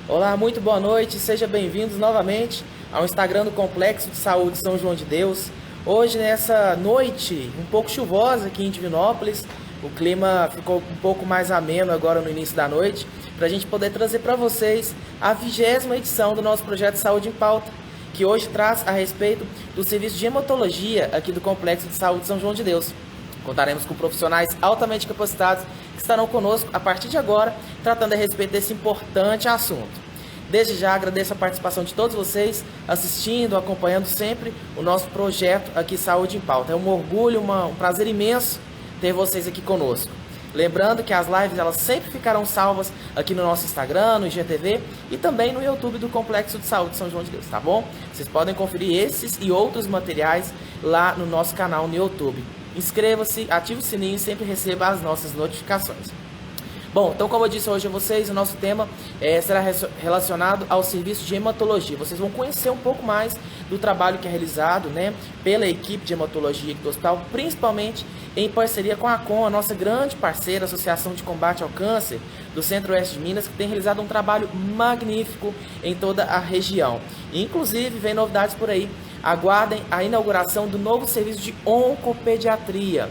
Olá, muito boa noite, sejam bem-vindos novamente ao Instagram do Complexo de Saúde São João de Deus. Hoje, nessa noite um pouco chuvosa aqui em Divinópolis, o clima ficou um pouco mais ameno agora no início da noite, para a gente poder trazer para vocês a 20ª edição do nosso projeto Saúde em Pauta, que hoje traz a respeito do serviço de hematologia aqui do Complexo de Saúde São João de Deus. Contaremos com profissionais altamente capacitados que estarão conosco a partir de agora, tratando a respeito desse importante assunto. Desde já agradeço a participação de todos vocês, assistindo, acompanhando sempre o nosso projeto aqui Saúde em Pauta. É um orgulho, um prazer imenso ter vocês aqui conosco. Lembrando que as lives elas sempre ficarão salvas aqui no nosso Instagram, no IGTV e também no YouTube do Complexo de Saúde São João de Deus, tá bom? Vocês podem conferir esses e outros materiais lá no nosso canal no YouTube. Inscreva-se, ative o sininho e sempre receba as nossas notificações. Bom, então como eu disse hoje a vocês, o nosso tema será relacionado ao serviço de hematologia. Vocês vão conhecer um pouco mais do trabalho que é realizado, pela equipe de hematologia do hospital, principalmente em parceria com a ACOM, a nossa grande parceira, Associação de Combate ao Câncer do Centro-Oeste de Minas, que tem realizado um trabalho magnífico em toda a região. Inclusive, vem novidades por aí. Aguardem a inauguração do novo serviço de oncopediatria.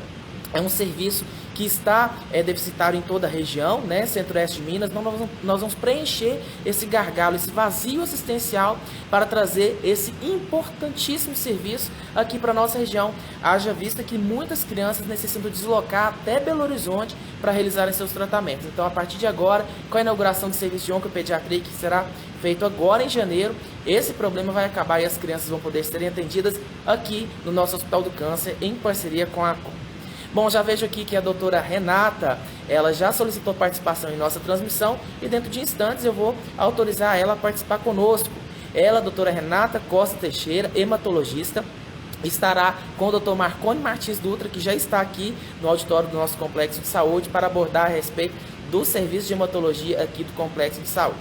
É um serviço que está deficitário em toda a região, Centro-Oeste de Minas. Então nós vamos preencher esse gargalo, esse vazio assistencial para trazer esse importantíssimo serviço aqui para a nossa região. Haja vista que muitas crianças necessitam deslocar até Belo Horizonte para realizarem seus tratamentos. Então, a partir de agora, com a inauguração do serviço de oncopediatria, que será feito agora em janeiro, esse problema vai acabar e as crianças vão poder serem atendidas aqui no nosso Hospital do Câncer, em parceria com a ACOM. Bom, já vejo aqui que a doutora Renata, ela já solicitou participação em nossa transmissão e dentro de instantes eu vou autorizar ela a participar conosco. Ela, a doutora Renata Costa Teixeira, hematologista, estará com o Dr. Marconi Martins Dutra, que já está aqui no auditório do nosso Complexo de Saúde para abordar a respeito do serviço de hematologia aqui do Complexo de Saúde.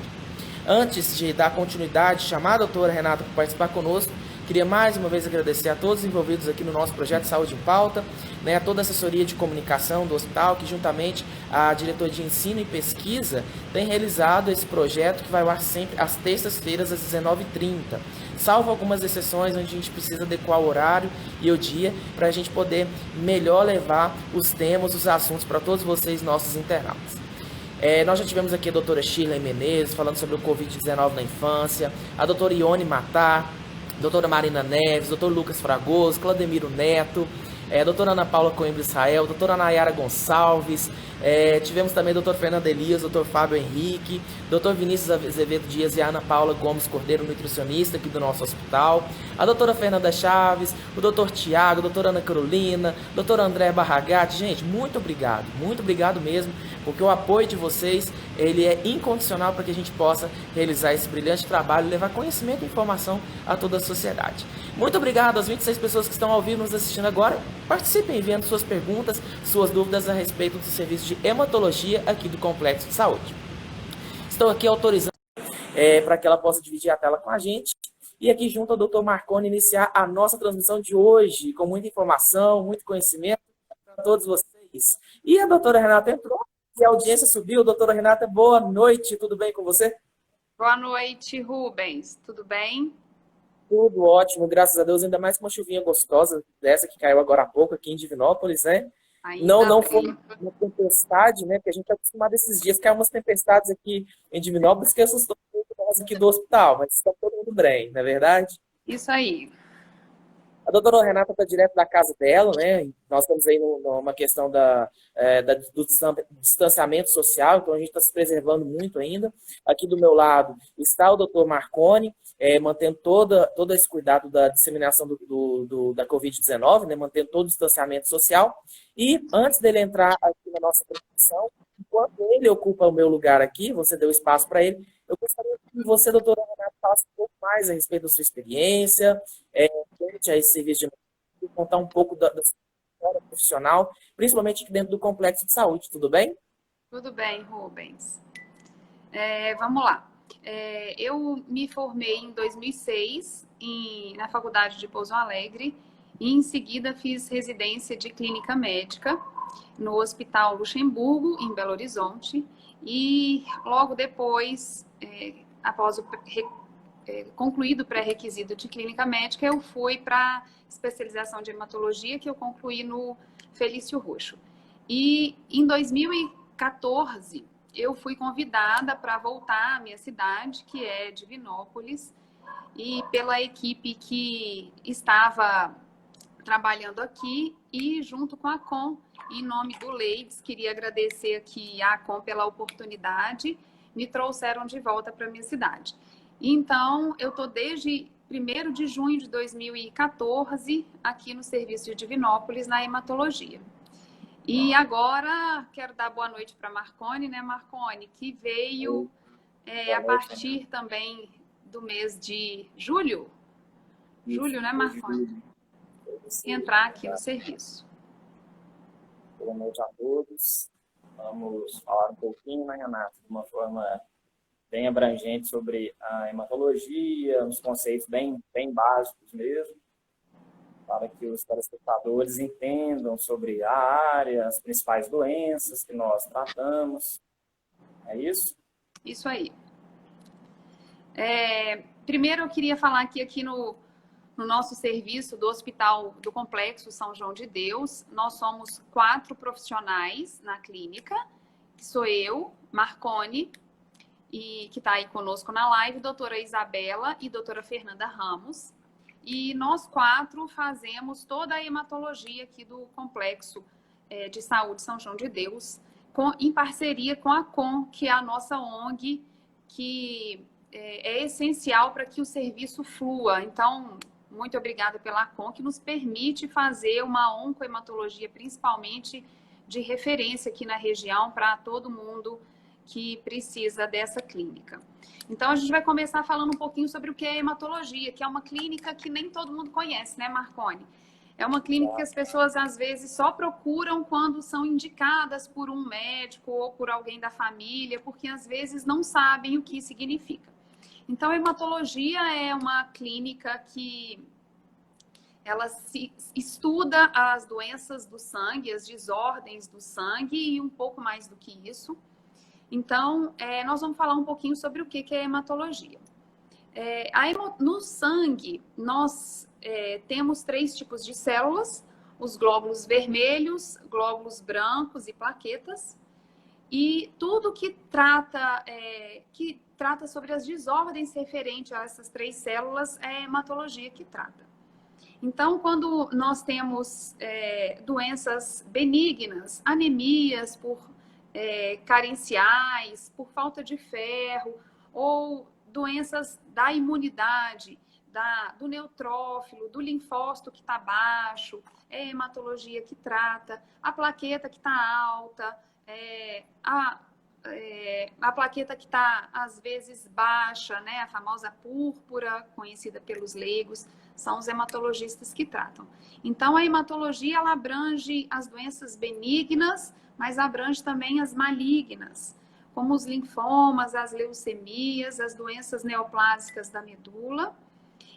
Antes de dar continuidade, chamar a doutora Renata para participar conosco, queria mais uma vez agradecer a todos os envolvidos aqui no nosso projeto Saúde em Pauta, a toda a assessoria de comunicação do hospital, que juntamente a diretoria de ensino e pesquisa tem realizado esse projeto que vai ao ar sempre às terças-feiras às 19h30. Salvo algumas exceções onde a gente precisa adequar o horário e o dia para a gente poder melhor levar os temas, os assuntos para todos vocês, nossos internautas. Nós já tivemos aqui a doutora Shirley Menezes falando sobre o Covid-19 na infância, a doutora Ione Matar, doutora Marina Neves, doutor Lucas Fragoso, Claudemiro Neto, doutora Ana Paula Coimbra Israel, doutora Nayara Gonçalves, tivemos também doutor Fernando Elias, doutor Fábio Henrique, doutor Vinícius Azevedo Dias e a Ana Paula Gomes Cordeiro, nutricionista aqui do nosso hospital, a doutora Fernanda Chaves, o doutor Tiago, a doutora Ana Carolina, doutora André Barragatti. Gente, muito obrigado mesmo, porque o apoio de vocês, ele é incondicional para que a gente possa realizar esse brilhante trabalho e levar conhecimento e informação a toda a sociedade. Muito obrigado às 26 pessoas que estão ao vivo nos assistindo agora. Participem enviando suas perguntas, suas dúvidas a respeito do serviço de hematologia aqui do Complexo de Saúde. Estou aqui autorizando para que ela possa dividir a tela com a gente. E aqui junto ao Dr. Marconi iniciar a nossa transmissão de hoje, com muita informação, muito conhecimento para todos vocês. E a doutora Renata entrou, e a audiência subiu. Doutora Renata, boa noite, tudo bem com você? Boa noite, Rubens. Tudo bem? Tudo ótimo, graças a Deus, ainda mais com uma chuvinha gostosa dessa que caiu agora há pouco aqui em Divinópolis, Não foi Bem. uma tempestade, Porque a gente está acostumado esses dias, caiu umas tempestades aqui em Divinópolis que assustou muito nós aqui do hospital, mas está todo mundo bem, não é verdade? Isso aí. A doutora Renata está direto da casa dela, Nós estamos aí numa questão do distanciamento social, então a gente está se preservando muito ainda. Aqui do meu lado está o doutor Marconi, mantendo todo esse cuidado da disseminação da Covid-19, mantendo todo o distanciamento social. E antes dele entrar aqui na nossa transmissão, enquanto ele ocupa o meu lugar aqui, você deu espaço para ele, eu gostaria que você, doutora Renata, falasse um pouco mais a respeito da sua experiência, frente a esse serviço de contar um pouco da sua história profissional, principalmente aqui dentro do complexo de saúde, tudo bem? Tudo bem, Rubens. Vamos lá. Eu me formei em 2006 na Faculdade de Pouso Alegre e em seguida fiz residência de clínica médica no Hospital Luxemburgo, em Belo Horizonte. E logo depois após o concluído o pré-requisito de clínica médica, eu fui para especialização de hematologia, que eu concluí no Felício Roxo. E em 2014, eu fui convidada para voltar à minha cidade, que é Divinópolis, e pela equipe que estava trabalhando aqui e junto com a Com, em nome do Leides, queria agradecer aqui a Com pela oportunidade, me trouxeram de volta para a minha cidade. Então, eu estou desde 1º de junho de 2014 aqui no serviço de Divinópolis, na hematologia. E agora, quero dar boa noite para Marcone, né, Marcone, que veio a partir também do mês de julho. Julho, né, Marcone? Entrar aqui no serviço. Boa noite a todos. Vamos falar um pouquinho, né, Renata, de uma forma bem abrangente sobre a hematologia, uns conceitos bem básicos mesmo, para que os telespectadores entendam sobre a área, as principais doenças que nós tratamos. É isso? Isso aí. Primeiro, eu queria falar aqui no nosso serviço do Hospital do Complexo São João de Deus. Nós somos 4 profissionais na clínica, que sou eu, Marcone, e que está aí conosco na live, doutora Isabela e doutora Fernanda Ramos. E nós 4 fazemos toda a hematologia aqui do Complexo de Saúde São João de Deus, em parceria com a Com, que é a nossa ONG, que é essencial para que o serviço flua. Então, muito obrigada pela Com, que nos permite fazer uma oncohematologia, principalmente de referência aqui na região, para todo mundo que precisa dessa clínica. Então, a gente vai começar falando um pouquinho sobre o que é hematologia, que é uma clínica que nem todo mundo conhece, né, Marcone? É uma clínica que as pessoas, às vezes, só procuram quando são indicadas por um médico ou por alguém da família, porque, às vezes, não sabem o que significa. Então, a hematologia é uma clínica que ela estuda as doenças do sangue, as desordens do sangue e um pouco mais do que isso. Então, nós vamos falar um pouquinho sobre o que é hematologia. No sangue, nós temos 3 tipos de células: os glóbulos vermelhos, glóbulos brancos e plaquetas. E tudo que trata sobre as desordens referentes a essas 3 células é a hematologia que trata. Então, quando nós temos doenças benignas, anemias por carenciais, por falta de ferro, ou doenças da imunidade, do neutrófilo, do linfócito que está baixo, é a hematologia que trata, a plaqueta que está alta, a plaqueta que está, às vezes, baixa, né? A famosa púrpura, conhecida pelos leigos, são os hematologistas que tratam. Então, a hematologia, ela abrange as doenças benignas, mas abrange também as malignas, como os linfomas, as leucemias, as doenças neoplásicas da medula,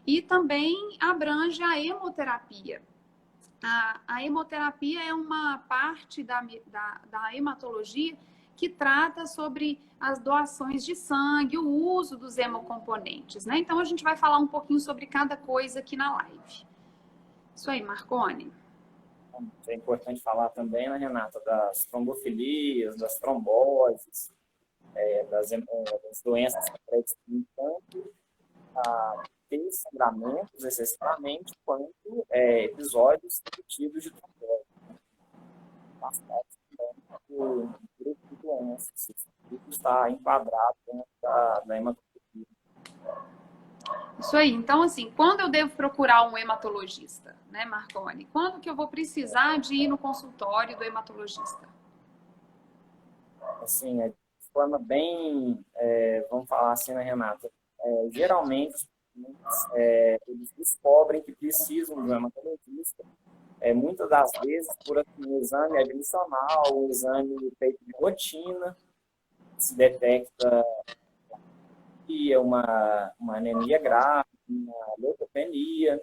e também abrange a hemoterapia. A hemoterapia é uma parte da hematologia que trata sobre as doações de sangue, o uso dos hemocomponentes, né? Então, a gente vai falar um pouquinho sobre cada coisa aqui na live. Isso aí, Marcone. É importante falar também, né, Renata, das trombofilias, das tromboses, das doenças que predispõem tanto a ter sangramentos excessivamente, quanto episódios repetidos de trombose. Faz parte também do grupo de doenças. Tudo está enquadrado dentro da hematologia. Isso aí. Então, assim, quando eu devo procurar um hematologista, né, Marcone? Quando que eu vou precisar de ir no consultório do hematologista? Assim, de forma bem, vamos falar assim, né, Renata? Geralmente, eles descobrem que precisam de um hematologista, muitas das vezes por um exame admissional, um exame feito de rotina, se detecta uma anemia grave, uma leucopenia.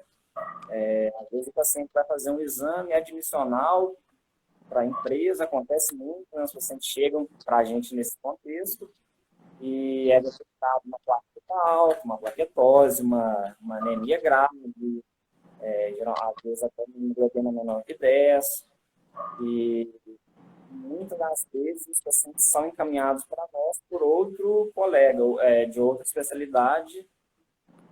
Às vezes o paciente vai fazer um exame admissional para a empresa, acontece muito, né? Os pacientes chegam para a gente nesse contexto e é detectado uma plaqueta alto, uma plaquetose, uma anemia grave, às vezes até uma hemoglobina menor que 10. E muitas das vezes os pacientes são encaminhados para nós por outro colega de outra especialidade,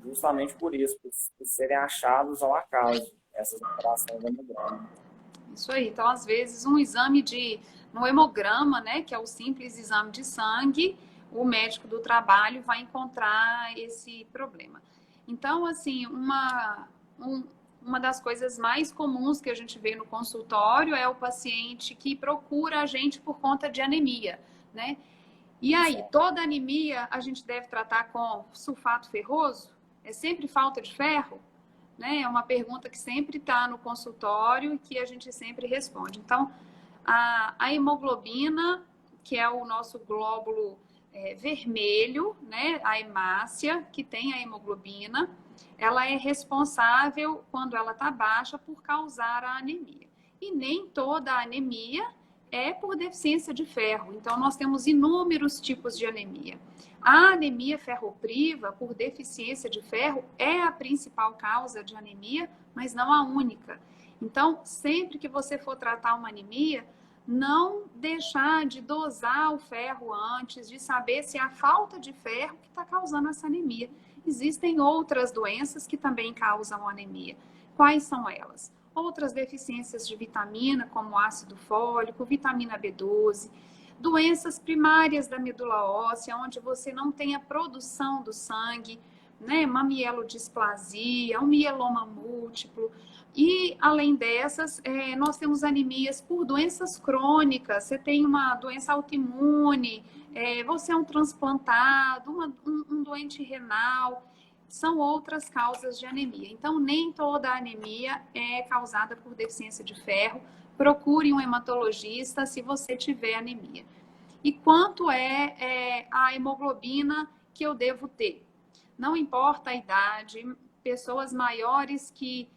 justamente por isso, por serem achados ao acaso, essas alterações do hemograma. Isso aí. Então, às vezes, um exame no hemograma, né, que é o simples exame de sangue, o médico do trabalho vai encontrar esse problema. Então, assim, uma das coisas mais comuns que a gente vê no consultório é o paciente que procura a gente por conta de anemia, né? E aí, toda anemia a gente deve tratar com sulfato ferroso? É sempre falta de ferro? Né? É uma pergunta que sempre está no consultório e que a gente sempre responde. Então, a hemoglobina, que é o nosso glóbulo vermelho, né? A hemácia, que tem a hemoglobina, ela é responsável, quando ela está baixa, por causar a anemia. E nem toda a anemia é por deficiência de ferro. Então, nós temos inúmeros tipos de anemia. A anemia ferropriva, por deficiência de ferro, é a principal causa de anemia, mas não a única. Então, sempre que você for tratar uma anemia, não deixar de dosar o ferro antes, de saber se é a falta de ferro que está causando essa anemia. Existem outras doenças que também causam anemia. Quais são elas? Outras deficiências de vitamina, como ácido fólico, vitamina B12, doenças primárias da medula óssea, onde você não tem a produção do sangue, né? Uma mielodisplasia, um mieloma múltiplo. E, além dessas, nós temos anemias por doenças crônicas. Você tem uma doença autoimune, você é um transplantado, um doente renal. São outras causas de anemia. Então, nem toda anemia é causada por deficiência de ferro. Procure um hematologista se você tiver anemia. E quanto é a hemoglobina que eu devo ter? Não importa a idade, pessoas maiores que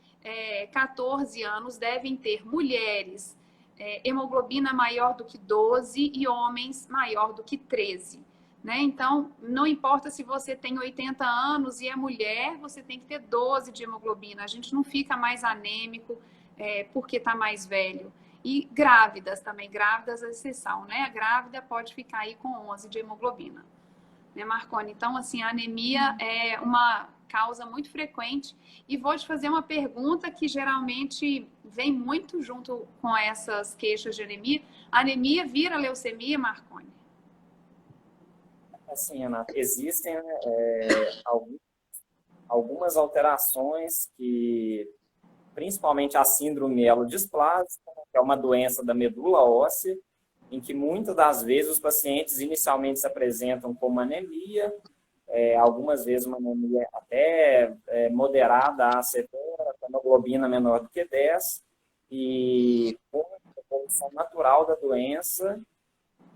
14 anos devem ter, mulheres, hemoglobina maior do que 12 e homens maior do que 13. Né? Então, não importa se você tem 80 anos e é mulher, você tem que ter 12 de hemoglobina. A gente não fica mais anêmico porque está mais velho. E grávidas também, grávidas a exceção, né? A grávida pode ficar aí com 11 de hemoglobina. Né, Marconi? Então, assim, a anemia é uma causa muito frequente. E vou te fazer uma pergunta que geralmente vem muito junto com essas queixas de anemia. A anemia vira leucemia, Marconi? Assim, Renata, existem algumas alterações que, principalmente a síndrome mielodisplásica, que é uma doença da medula óssea, em que muitas das vezes os pacientes inicialmente se apresentam com uma anemia, algumas vezes uma anemia até moderada a severa, com hemoglobina menor do que 10, e com a evolução natural da doença,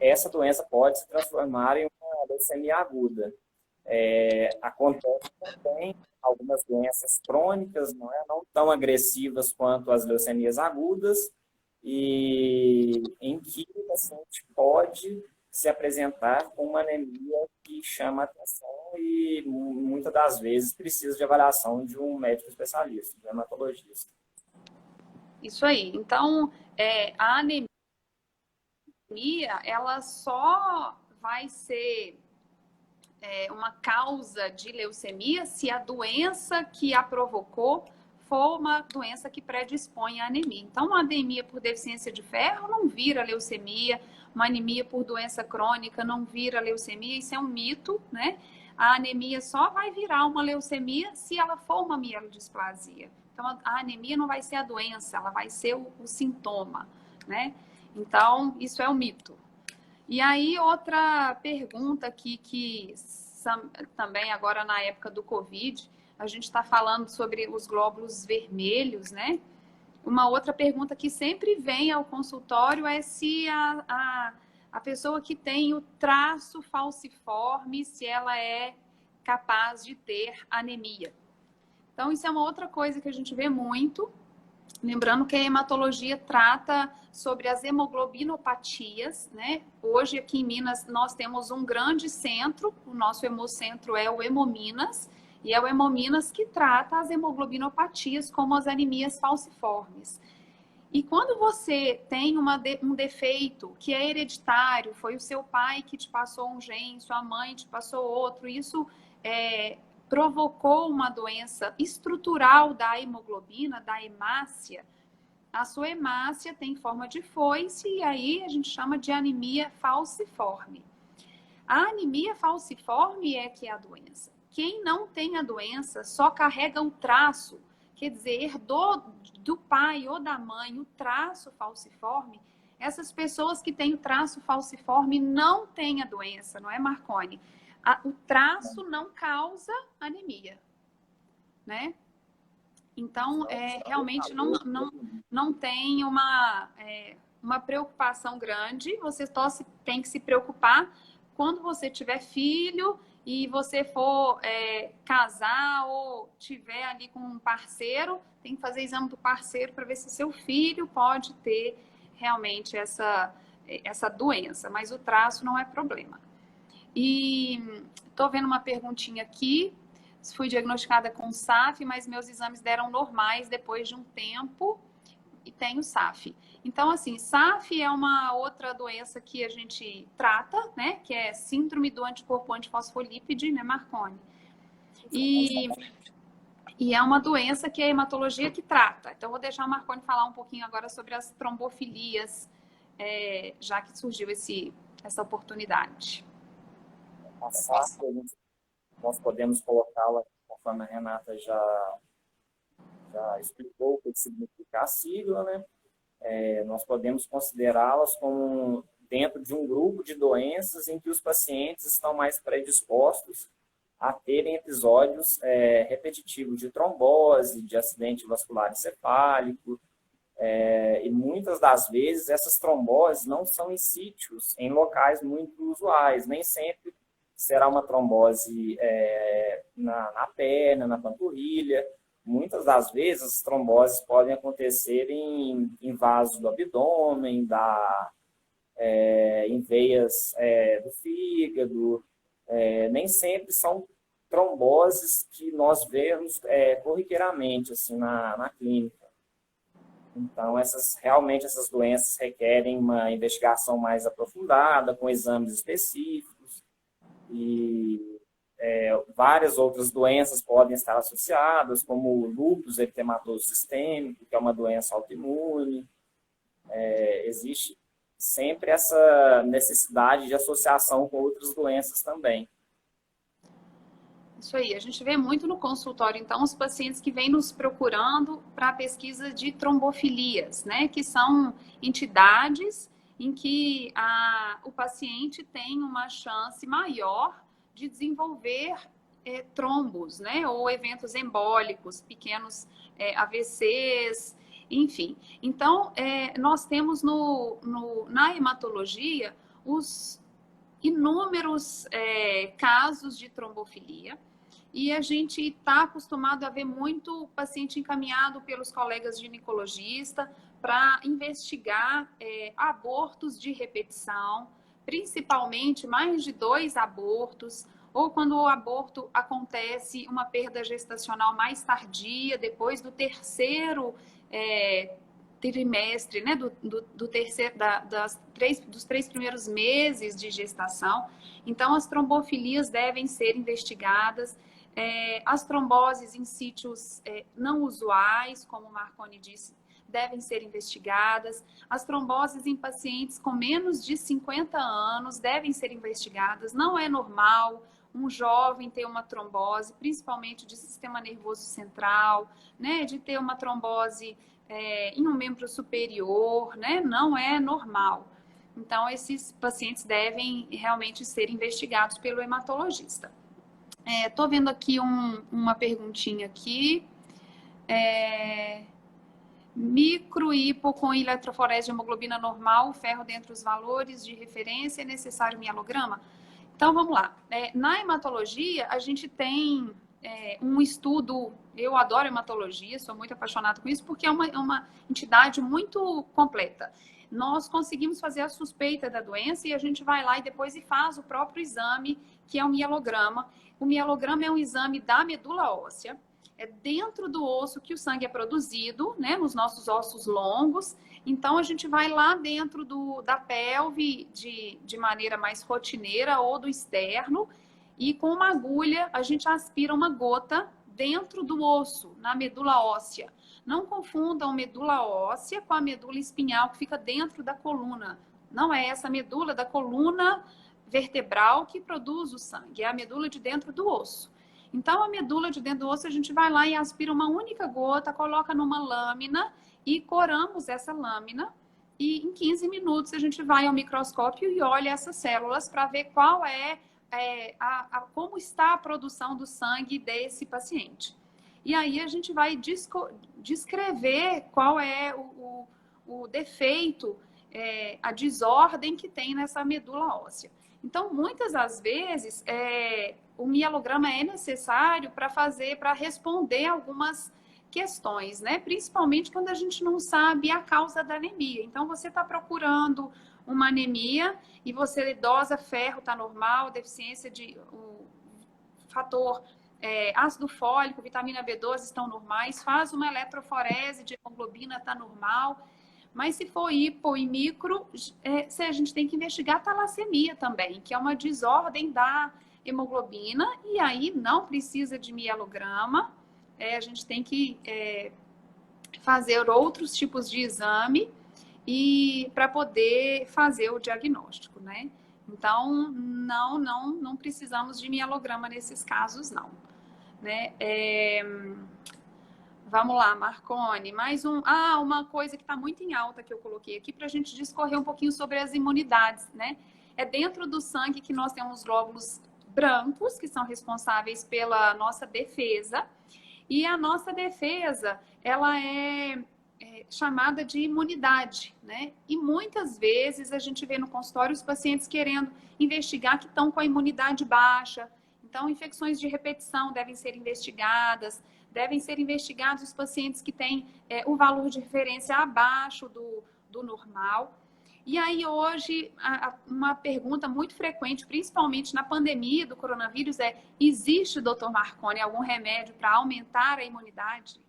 essa doença pode se transformar em uma leucemia aguda. Acontece também algumas doenças crônicas, não tão agressivas quanto as leucemias agudas, e em que o paciente pode se apresentar com uma anemia que chama atenção e muitas das vezes precisa de avaliação de um médico especialista, de um hematologista. Isso aí. Então, a anemia, ela só vai ser uma causa de leucemia se a doença que a provocou for uma doença que predispõe à anemia. Então, uma anemia por deficiência de ferro não vira leucemia, uma anemia por doença crônica não vira leucemia, isso é um mito, né? A anemia só vai virar uma leucemia se ela for uma mielodisplasia. Então, a anemia não vai ser a doença, ela vai ser o sintoma, né? Então, isso é um mito. E aí, outra pergunta aqui que também agora na época do Covid, a gente está falando sobre os glóbulos vermelhos, né? Uma outra pergunta que sempre vem ao consultório é se a pessoa que tem o traço falciforme, se ela é capaz de ter anemia. Então, isso é uma outra coisa que a gente vê muito, Lembrando que a hematologia trata sobre as hemoglobinopatias, né? Hoje aqui em Minas nós temos um grande centro, o nosso hemocentro é o Hemominas, e é o Hemominas que trata as hemoglobinopatias como as anemias falciformes. E quando você tem um defeito que é hereditário, foi o seu pai que te passou um gene, sua mãe te passou outro, isso provocou uma doença estrutural da hemoglobina, da hemácia, a sua hemácia tem forma de foice e aí a gente chama de anemia falciforme. A anemia falciforme é que é a doença. Quem não tem a doença só carrega o traço, quer dizer, herdou do pai ou da mãe o traço falciforme. Essas pessoas que têm o traço falciforme não têm a doença, não é, Marconi? O traço não causa anemia, né? Então, realmente não tem uma preocupação grande. Você só tem que se preocupar quando você tiver filho e você for casar ou tiver ali com um parceiro, tem que fazer exame do parceiro para ver se seu filho pode ter realmente essa doença, mas o traço não é problema. E estou vendo uma perguntinha aqui. Fui diagnosticada com SAF, mas meus exames deram normais depois de um tempo e tenho SAF. Então, assim, SAF é uma outra doença que a gente trata, né? Que é síndrome do anticorpo antifosfolípide, né, Marconi? E é uma doença que é a hematologia que trata. Então, vou deixar o Marconi falar um pouquinho agora sobre as trombofilias, já que surgiu essa oportunidade. A SAF, nós podemos colocá-la, conforme a Renata já explicou o que significa a sigla, né? Nós podemos considerá-las como dentro de um grupo de doenças em que os pacientes estão mais predispostos a terem episódios repetitivos de trombose, de acidente vascular encefálico, e muitas das vezes essas tromboses não são em sítios, em locais muito usuais, nem sempre será uma trombose na perna, na panturrilha. Muitas das vezes, as tromboses podem acontecer em vasos do abdômen, em veias do fígado. Nem sempre são tromboses que nós vemos corriqueiramente assim, na clínica. Então, realmente essas doenças requerem uma investigação mais aprofundada, com exames específicos. E várias outras doenças podem estar associadas, como o lúpus eritematoso sistêmico, que é uma doença autoimune. Existe sempre essa necessidade de associação com outras doenças também. Isso aí, a gente vê muito no consultório, então, os pacientes que vêm nos procurando para a pesquisa de trombofilias, né, que são entidades em que o paciente tem uma chance maior de desenvolver trombos, né, ou eventos embólicos, pequenos AVCs, enfim. Então, nós temos na hematologia os inúmeros casos de trombofilia e a gente está acostumado a ver muito paciente encaminhado pelos colegas ginecologistas para investigar abortos de repetição, principalmente mais de 2 abortos, ou quando o aborto acontece uma perda gestacional mais tardia, depois do terceiro trimestre, né, dos 3 primeiros meses de gestação. Então, as trombofilias devem ser investigadas. As tromboses em sítios não usuais, como o Marconi disse, devem ser investigadas. As tromboses em pacientes com menos de 50 anos devem ser investigadas. Não é normal um jovem ter uma trombose, principalmente de sistema nervoso central, né, de ter uma trombose em um membro superior, né? Não é normal. Então, esses pacientes devem realmente ser investigados pelo hematologista. Estou vendo aqui uma perguntinha aqui. Microhipo com eletroforese de hemoglobina normal, ferro dentro dos valores de referência, é necessário mielograma? Então, vamos lá. Na hematologia, a gente tem um estudo, eu adoro hematologia, sou muito apaixonada com isso, porque é uma entidade muito completa. Nós conseguimos fazer a suspeita da doença e a gente vai lá e depois faz o próprio exame, que é o mielograma. O mielograma é um exame da medula óssea, é dentro do osso que o sangue é produzido, né, nos nossos ossos longos. Então, a gente vai lá dentro da pelve de maneira mais rotineira ou do externo e com uma agulha a gente aspira uma gota dentro do osso, na medula óssea. Não confundam medula óssea com a medula espinhal que fica dentro da coluna. Não é essa medula da coluna vertebral que produz o sangue, é a medula de dentro do osso. Então, a medula de dentro do osso, a gente vai lá e aspira uma única gota, coloca numa lâmina e coramos essa lâmina. E em 15 minutos a gente vai ao microscópio e olha essas células para ver qual como está a produção do sangue desse paciente. E aí a gente vai descrever qual é o defeito, a desordem que tem nessa medula óssea. Então, muitas das vezes, o mielograma é necessário para responder algumas questões, né? Principalmente quando a gente não sabe a causa da anemia. Então, você está procurando uma anemia e você dosa ferro, está normal, deficiência o fator ácido fólico, vitamina B12 estão normais, faz uma eletroforese de hemoglobina, está normal. Mas se for hipo e micro, a gente tem que investigar a talassemia também, que é uma desordem da hemoglobina, e aí não precisa de mielograma, a gente tem que fazer outros tipos de exame e para poder fazer o diagnóstico, né? Então, não precisamos de mielograma nesses casos, não. Né? Vamos lá, Marcone. Mais uma coisa que está muito em alta que eu coloquei aqui para a gente discorrer um pouquinho sobre as imunidades, né? É dentro do sangue que nós temos glóbulos brancos, que são responsáveis pela nossa defesa. E a nossa defesa, ela é chamada de imunidade, né? E muitas vezes a gente vê no consultório os pacientes querendo investigar que estão com a imunidade baixa. Então, infecções de repetição devem ser investigados os pacientes que têm o valor de referência abaixo do normal. E aí, hoje, uma pergunta muito frequente, principalmente na pandemia do coronavírus, existe, doutor Marcone, algum remédio para aumentar a imunidade?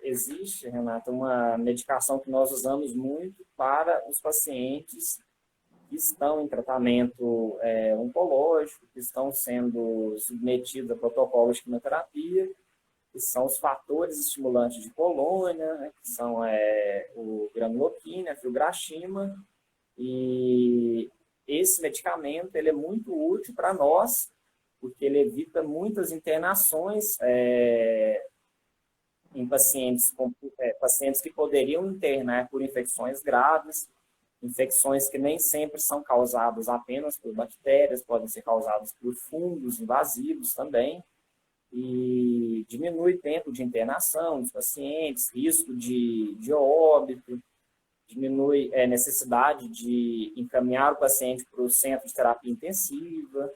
Existe, Renata, uma medicação que nós usamos muito para os pacientes que estão em tratamento oncológico, que estão sendo submetidos a protocolos de quimioterapia, que são os fatores estimulantes de colônia, né, que são o granuloquina, a filgrastima, e esse medicamento ele é muito útil para nós, porque ele evita muitas internações em pacientes que poderiam internar por infecções graves, infecções que nem sempre são causadas apenas por bactérias, podem ser causadas por fungos invasivos também, e diminui o tempo de internação dos pacientes, risco de óbito, diminui a necessidade de encaminhar o paciente para o centro de terapia intensiva.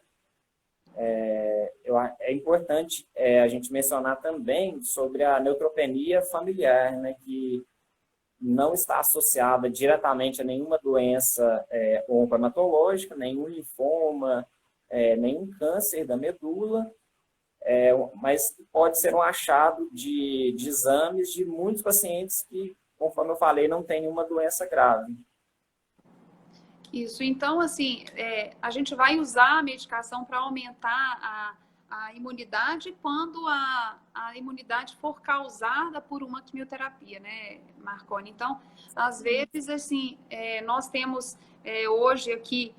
É importante a gente mencionar também sobre a neutropenia familiar, né, que não está associada diretamente a nenhuma doença oncohematológica, nenhum linfoma, nenhum câncer da medula, mas pode ser um achado de exames de muitos pacientes que, conforme eu falei, não têm nenhuma doença grave. Isso, então, assim, a gente vai usar a medicação para aumentar a imunidade quando a imunidade for causada por uma quimioterapia, né, Marcone? Então, às vezes, assim, nós temos hoje aqui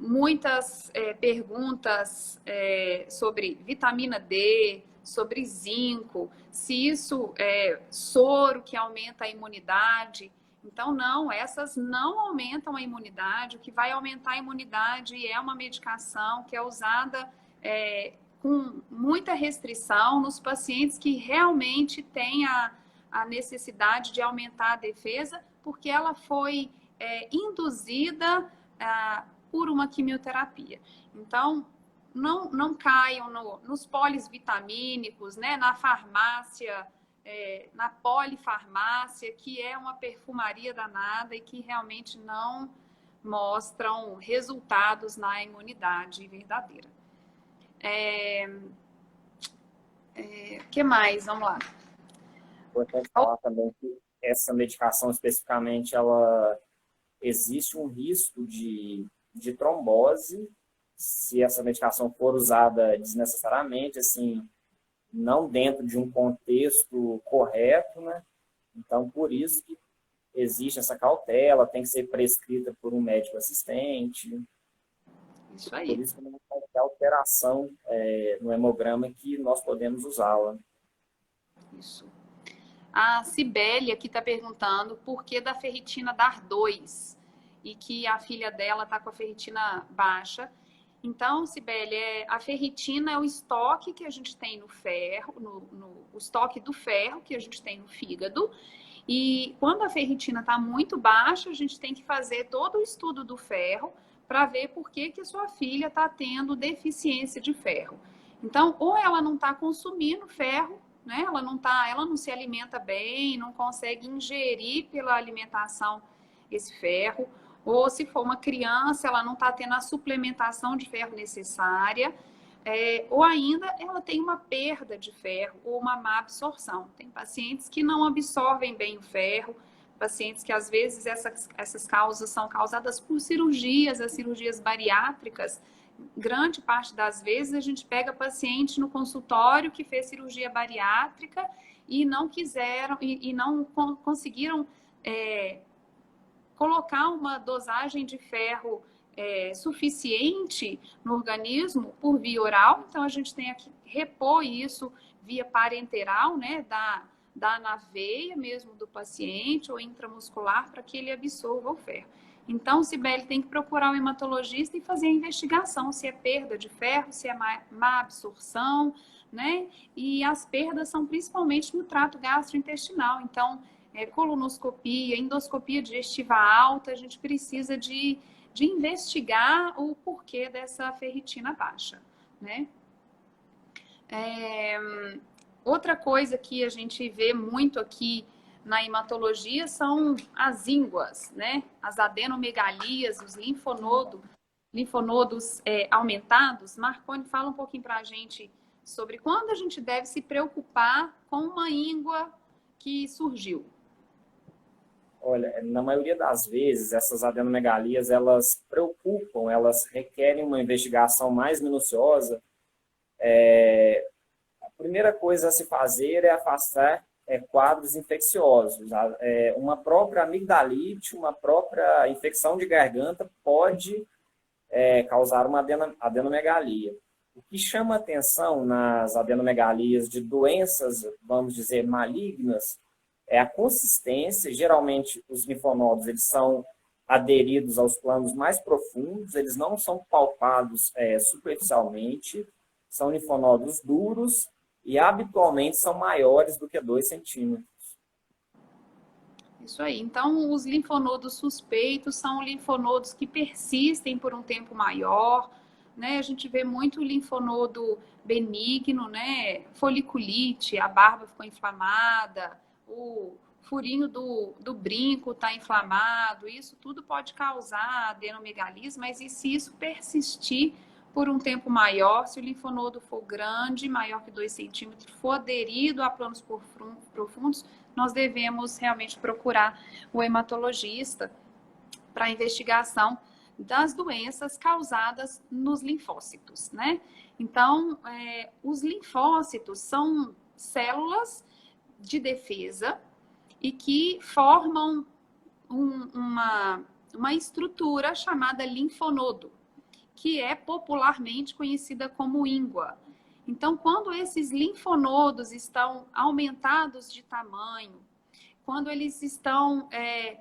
muitas perguntas sobre vitamina D, sobre zinco, se isso é soro que aumenta a imunidade. Então, não, essas não aumentam a imunidade. O que vai aumentar a imunidade é uma medicação que é usada com muita restrição nos pacientes que realmente têm a necessidade de aumentar a defesa, porque ela foi induzida por uma quimioterapia. Então, não caiam nos polivitamínicos, né? Na farmácia, na polifarmácia, que é uma perfumaria danada e que realmente não mostram resultados na imunidade verdadeira. O que mais? Vamos lá. Importante falar também que essa medicação especificamente, ela existe um risco de trombose se essa medicação for usada desnecessariamente, assim, não dentro de um contexto correto, né? Então, por isso que existe essa cautela, tem que ser prescrita por um médico assistente. Isso aí. Por isso que não tem qualquer alteração no hemograma que nós podemos usá-la. Isso. A Cibele aqui está perguntando por que da ferritina dar 2 e que a filha dela está com a ferritina baixa. Então, Cibele, a ferritina é o estoque que a gente tem no ferro, o estoque do ferro que a gente tem no fígado. E quando a ferritina está muito baixa, a gente tem que fazer todo o estudo do ferro para ver por que a sua filha está tendo deficiência de ferro. Então, ou ela não está consumindo ferro, né? Ela não se alimenta bem, não consegue ingerir pela alimentação esse ferro, ou se for uma criança, ela não está tendo a suplementação de ferro necessária, ou ainda ela tem uma perda de ferro ou uma má absorção. Tem pacientes que não absorvem bem o ferro, pacientes que às vezes essas causas são causadas por cirurgias, as cirurgias bariátricas. Grande parte das vezes a gente pega paciente no consultório que fez cirurgia bariátrica e não quiseram e não conseguiram colocar uma dosagem de ferro suficiente no organismo por via oral. Então a gente tem que repor isso via parenteral, né, dar na veia mesmo do paciente ou intramuscular para que ele absorva o ferro. Então, Cibele tem que procurar o hematologista e fazer a investigação, se é perda de ferro, se é má absorção, né? E as perdas são principalmente no trato gastrointestinal. Então, colonoscopia, endoscopia digestiva alta, a gente precisa de investigar o porquê dessa ferritina baixa, né? Outra coisa que a gente vê muito aqui na hematologia são as ínguas, né? As adenomegalias, os linfonodos aumentados. Marconi, fala um pouquinho para a gente sobre quando a gente deve se preocupar com uma íngua que surgiu. Olha, na maioria das vezes, essas adenomegalias, elas preocupam, elas requerem uma investigação mais minuciosa. A primeira coisa a se fazer é afastar quadros infecciosos. Uma própria amigdalite, uma própria infecção de garganta pode causar uma adenomegalia. O que chama atenção nas adenomegalias de doenças, vamos dizer, malignas, é a consistência. Geralmente, os linfonodos eles são aderidos aos planos mais profundos, eles não são palpados superficialmente, são linfonodos duros, e habitualmente são maiores do que 2 centímetros. Isso aí. Então, os linfonodos suspeitos são linfonodos que persistem por um tempo maior, né? A gente vê muito linfonodo benigno, né? Foliculite, a barba ficou inflamada, o furinho do brinco está inflamado. Isso tudo pode causar adenomegalias, mas e se isso persistir por um tempo maior, se o linfonodo for grande, maior que 2 centímetros, for aderido a planos profundos, nós devemos realmente procurar o hematologista para a investigação das doenças causadas nos linfócitos, né? Então, os linfócitos são células de defesa e que formam uma estrutura chamada linfonodo, que é popularmente conhecida como íngua. Então, quando esses linfonodos estão aumentados de tamanho, quando eles estão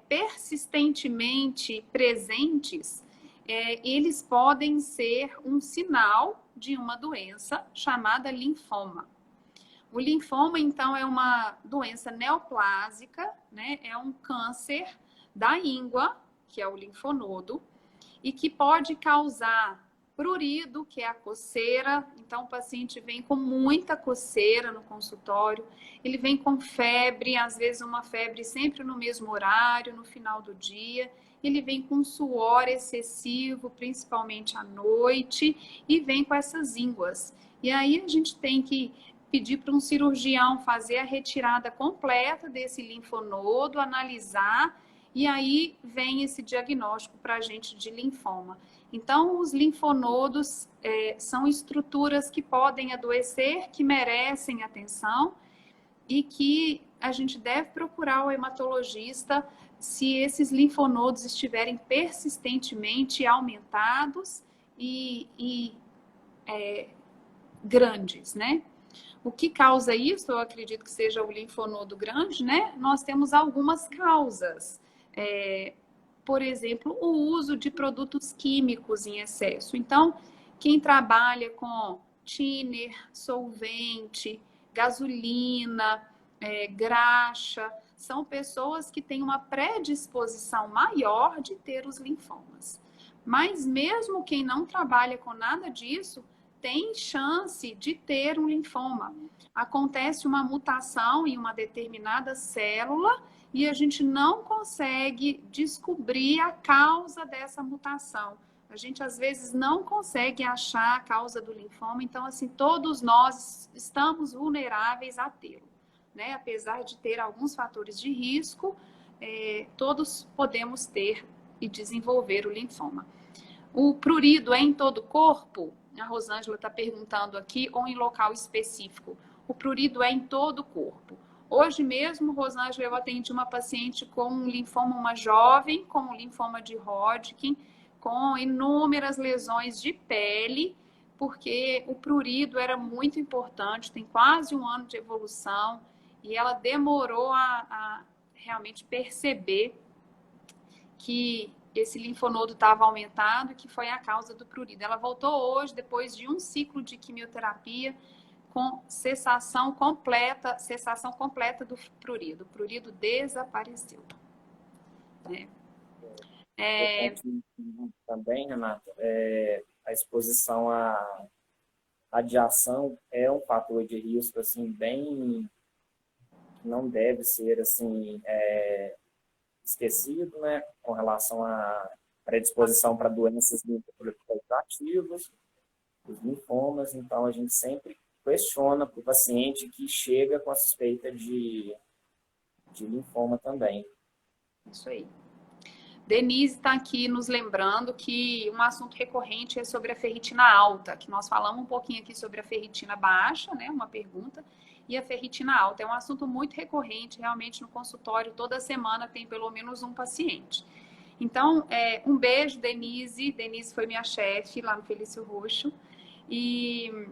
persistentemente presentes, eles podem ser um sinal de uma doença chamada linfoma. O linfoma, então, é uma doença neoplásica, né? É um câncer da íngua, que é o linfonodo, e que pode causar Prurido, que é a coceira. Então, o paciente vem com muita coceira no consultório. Ele vem com febre, às vezes uma febre sempre no mesmo horário, no final do dia. Ele vem com suor excessivo, principalmente à noite, e vem com essas ínguas. E aí a gente tem que pedir para um cirurgião fazer a retirada completa desse linfonodo, analisar, e aí vem esse diagnóstico para a gente de linfoma. Então, os linfonodos são estruturas que podem adoecer, que merecem atenção e que a gente deve procurar o hematologista se esses linfonodos estiverem persistentemente aumentados e grandes, né? O que causa isso? Eu acredito que seja o linfonodo grande, né? Nós temos algumas causas. Por exemplo, o uso de produtos químicos em excesso. Então, quem trabalha com thinner, solvente, gasolina, graxa, são pessoas que têm uma predisposição maior de ter os linfomas. Mas mesmo quem não trabalha com nada disso, tem chance de ter um linfoma. Acontece uma mutação em uma determinada célula e a gente não consegue descobrir a causa dessa mutação. A gente, às vezes, não consegue achar a causa do linfoma. Então, assim, todos nós estamos vulneráveis a tê-lo, né? Apesar de ter alguns fatores de risco, todos podemos ter e desenvolver o linfoma. O prurido é em todo o corpo? A Rosângela está perguntando aqui, ou em local específico. O prurido é em todo o corpo. Hoje mesmo, Rosângela, eu atendi uma paciente com um linfoma, uma jovem, com um linfoma de Hodgkin, com inúmeras lesões de pele, porque o prurido era muito importante, tem quase 1 ano de evolução, e ela demorou a realmente perceber que esse linfonodo estava aumentado e que foi a causa do prurido. Ela voltou hoje, depois de um ciclo de quimioterapia, com cessação completa do prurido. O prurido desapareceu. Também, Renata, a exposição à radiação é um fator de risco, assim, bem... não deve ser, assim, esquecido, né, com relação à predisposição para doenças linfoprolíferas ativas, os linfomas. Então, a gente sempre questiona para o paciente que chega com a suspeita de linfoma também. Isso aí. Denise está aqui nos lembrando que um assunto recorrente é sobre a ferritina alta, que nós falamos um pouquinho aqui sobre a ferritina baixa, né, uma pergunta, e a ferritina alta. É um assunto muito recorrente, realmente, no consultório. Toda semana tem pelo menos um paciente. Então, um beijo, Denise. Denise foi minha chefe lá no Felício Roxo. E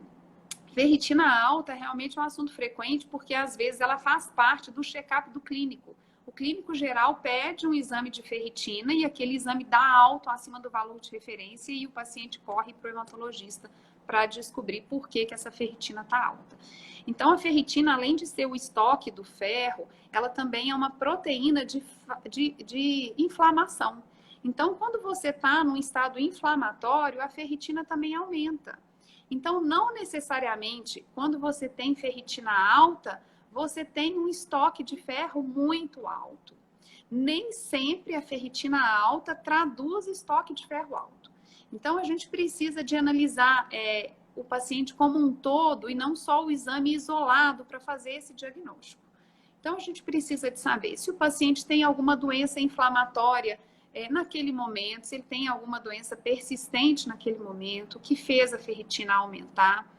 ferritina alta é realmente um assunto frequente, porque às vezes ela faz parte do check-up do clínico. O clínico geral pede um exame de ferritina e aquele exame dá alto acima do valor de referência e o paciente corre para o hematologista para descobrir por que essa ferritina está alta. Então, a ferritina, além de ser o estoque do ferro, ela também é uma proteína de inflamação. Então, quando você está num estado inflamatório, a ferritina também aumenta. Então, não necessariamente, quando você tem ferritina alta, você tem um estoque de ferro muito alto. Nem sempre a ferritina alta traduz estoque de ferro alto. Então, a gente precisa de analisar o paciente como um todo e não só o exame isolado para fazer esse diagnóstico. Então, a gente precisa de saber se o paciente tem alguma doença inflamatória naquele momento, se ele tem alguma doença persistente naquele momento, que fez a ferritina aumentar,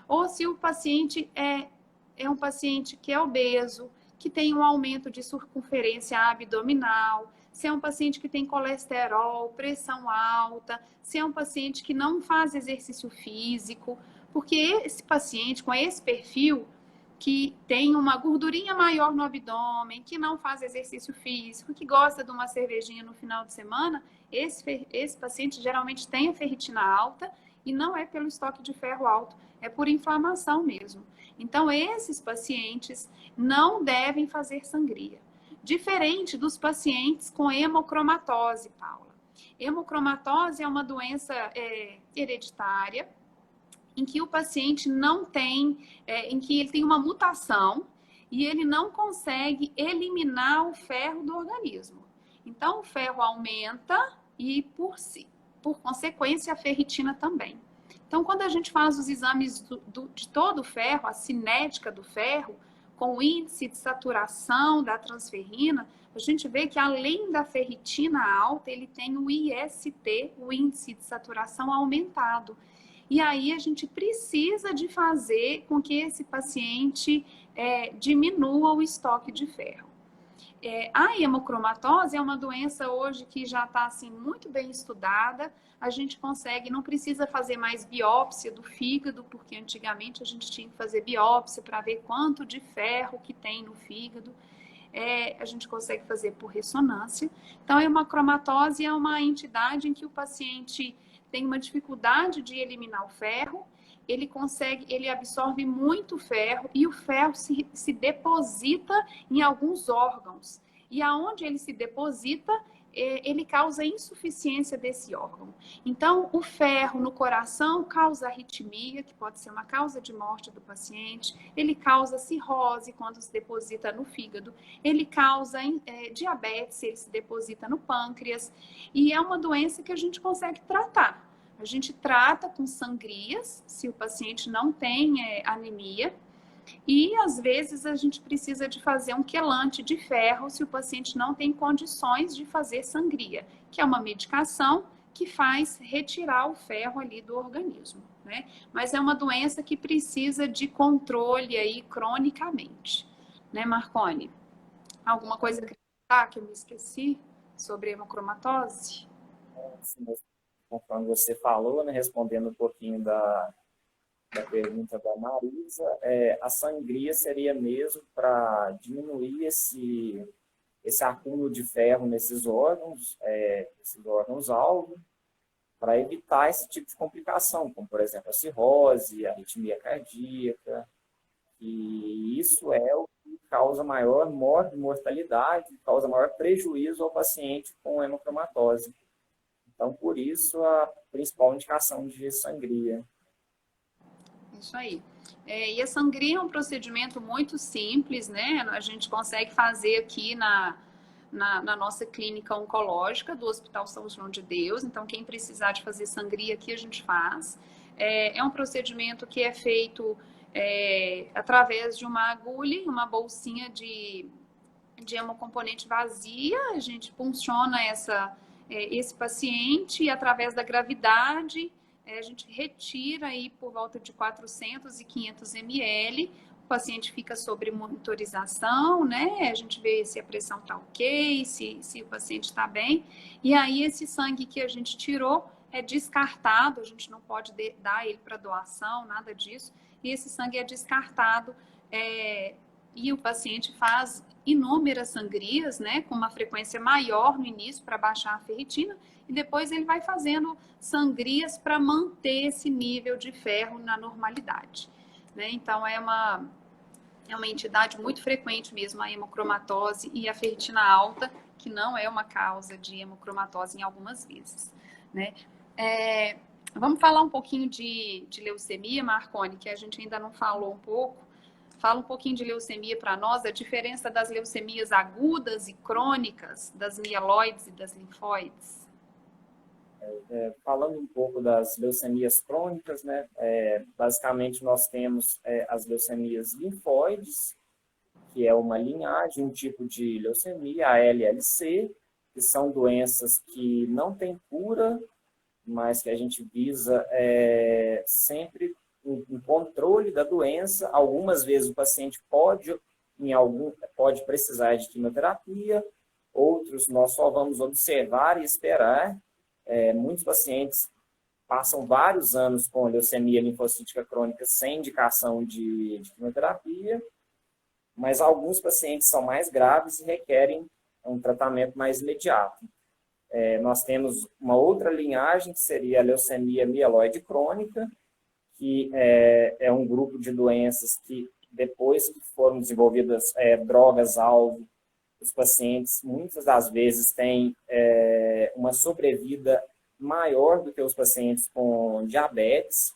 ou se o paciente é um paciente que é obeso, que tem um aumento de circunferência abdominal, se é um paciente que tem colesterol, pressão alta, se é um paciente que não faz exercício físico, porque esse paciente com esse perfil, que tem uma gordurinha maior no abdômen, que não faz exercício físico, que gosta de uma cervejinha no final de semana, esse paciente geralmente tem a ferritina alta e não é pelo estoque de ferro alto, é por inflamação mesmo. Então, esses pacientes não devem fazer sangria. Diferente dos pacientes com hemocromatose, Paula. Hemocromatose é uma doença hereditária, em que o paciente não tem, em que ele tem uma mutação e ele não consegue eliminar o ferro do organismo. Então, o ferro aumenta e, por consequência, a ferritina também. Então, quando a gente faz os exames de todo o ferro, a cinética do ferro, com o índice de saturação da transferrina, a gente vê que além da ferritina alta, ele tem o IST, o índice de saturação aumentado. E aí a gente precisa de fazer com que esse paciente diminua o estoque de ferro. A hemocromatose é uma doença hoje que já está assim, muito bem estudada. A gente consegue, não precisa fazer mais biópsia do fígado, porque antigamente a gente tinha que fazer biópsia para ver quanto de ferro que tem no fígado. A gente consegue fazer por ressonância. Então, a hemocromatose é uma entidade em que o paciente tem uma dificuldade de eliminar o ferro, ele absorve muito ferro e o ferro se deposita em alguns órgãos. E aonde ele se deposita, ele causa insuficiência desse órgão. Então, o ferro no coração causa arritmia, que pode ser uma causa de morte do paciente. Ele causa cirrose quando se deposita no fígado. Ele causa diabetes se ele se deposita no pâncreas. E é uma doença que a gente consegue tratar. A gente trata com sangrias, se o paciente não tem anemia. E, às vezes, a gente precisa de fazer um quelante de ferro se o paciente não tem condições de fazer sangria, que é uma medicação que faz retirar o ferro ali do organismo, né? Mas é uma doença que precisa de controle aí cronicamente, né, Marcone? Alguma coisa que eu me esqueci sobre hemocromatose? Sim, conforme você falou, né, respondendo um pouquinho da pergunta da Marisa, a sangria seria mesmo para diminuir esse acúmulo de ferro nesses órgãos-alvo, para evitar esse tipo de complicação, como, por exemplo, a cirrose, a arritmia cardíaca, e isso é o que causa maior mortalidade, causa maior prejuízo ao paciente com hemocromatose. Então, por isso, a principal indicação de sangria. Isso aí. E a sangria é um procedimento muito simples, né? A gente consegue fazer aqui na nossa clínica oncológica do Hospital São João de Deus. Então, quem precisar de fazer sangria aqui, a gente faz. É um procedimento que é feito através de uma agulha, uma bolsinha de hemocomponente vazia. A gente punciona esse paciente e, através da gravidade, a gente retira aí por volta de 400 e 500 ml. O paciente fica sob monitorização, né? A gente vê se a pressão está ok, se o paciente está bem. E aí esse sangue que a gente tirou é descartado, a gente não pode dar ele para doação, nada disso. E esse sangue é descartado e o paciente faz inúmeras sangrias, né? Com uma frequência maior no início para baixar a ferritina. E depois ele vai fazendo sangrias para manter esse nível de ferro na normalidade, né? Então, é uma entidade muito frequente mesmo, a hemocromatose e a ferritina alta, que não é uma causa de hemocromatose em algumas vezes, né? Vamos falar um pouquinho de leucemia, Marcone, que a gente ainda não falou um pouco. Fala um pouquinho de leucemia para nós, a diferença das leucemias agudas e crônicas, das mieloides e das linfóides. Falando um pouco das leucemias crônicas, né, basicamente nós temos as leucemias linfóides, que é uma linhagem, um tipo de leucemia, a LLC, que são doenças que não têm cura, mas que a gente visa sempre um controle da doença. Algumas vezes o paciente pode precisar de quimioterapia, outros nós só vamos observar e esperar. Muitos pacientes passam vários anos com leucemia linfocítica crônica sem indicação de quimioterapia, mas alguns pacientes são mais graves e requerem um tratamento mais imediato. Nós temos uma outra linhagem, que seria a leucemia mieloide crônica, que é um grupo de doenças que, depois que foram desenvolvidas drogas-alvo, os pacientes, muitas das vezes, têm uma sobrevida maior do que os pacientes com diabetes.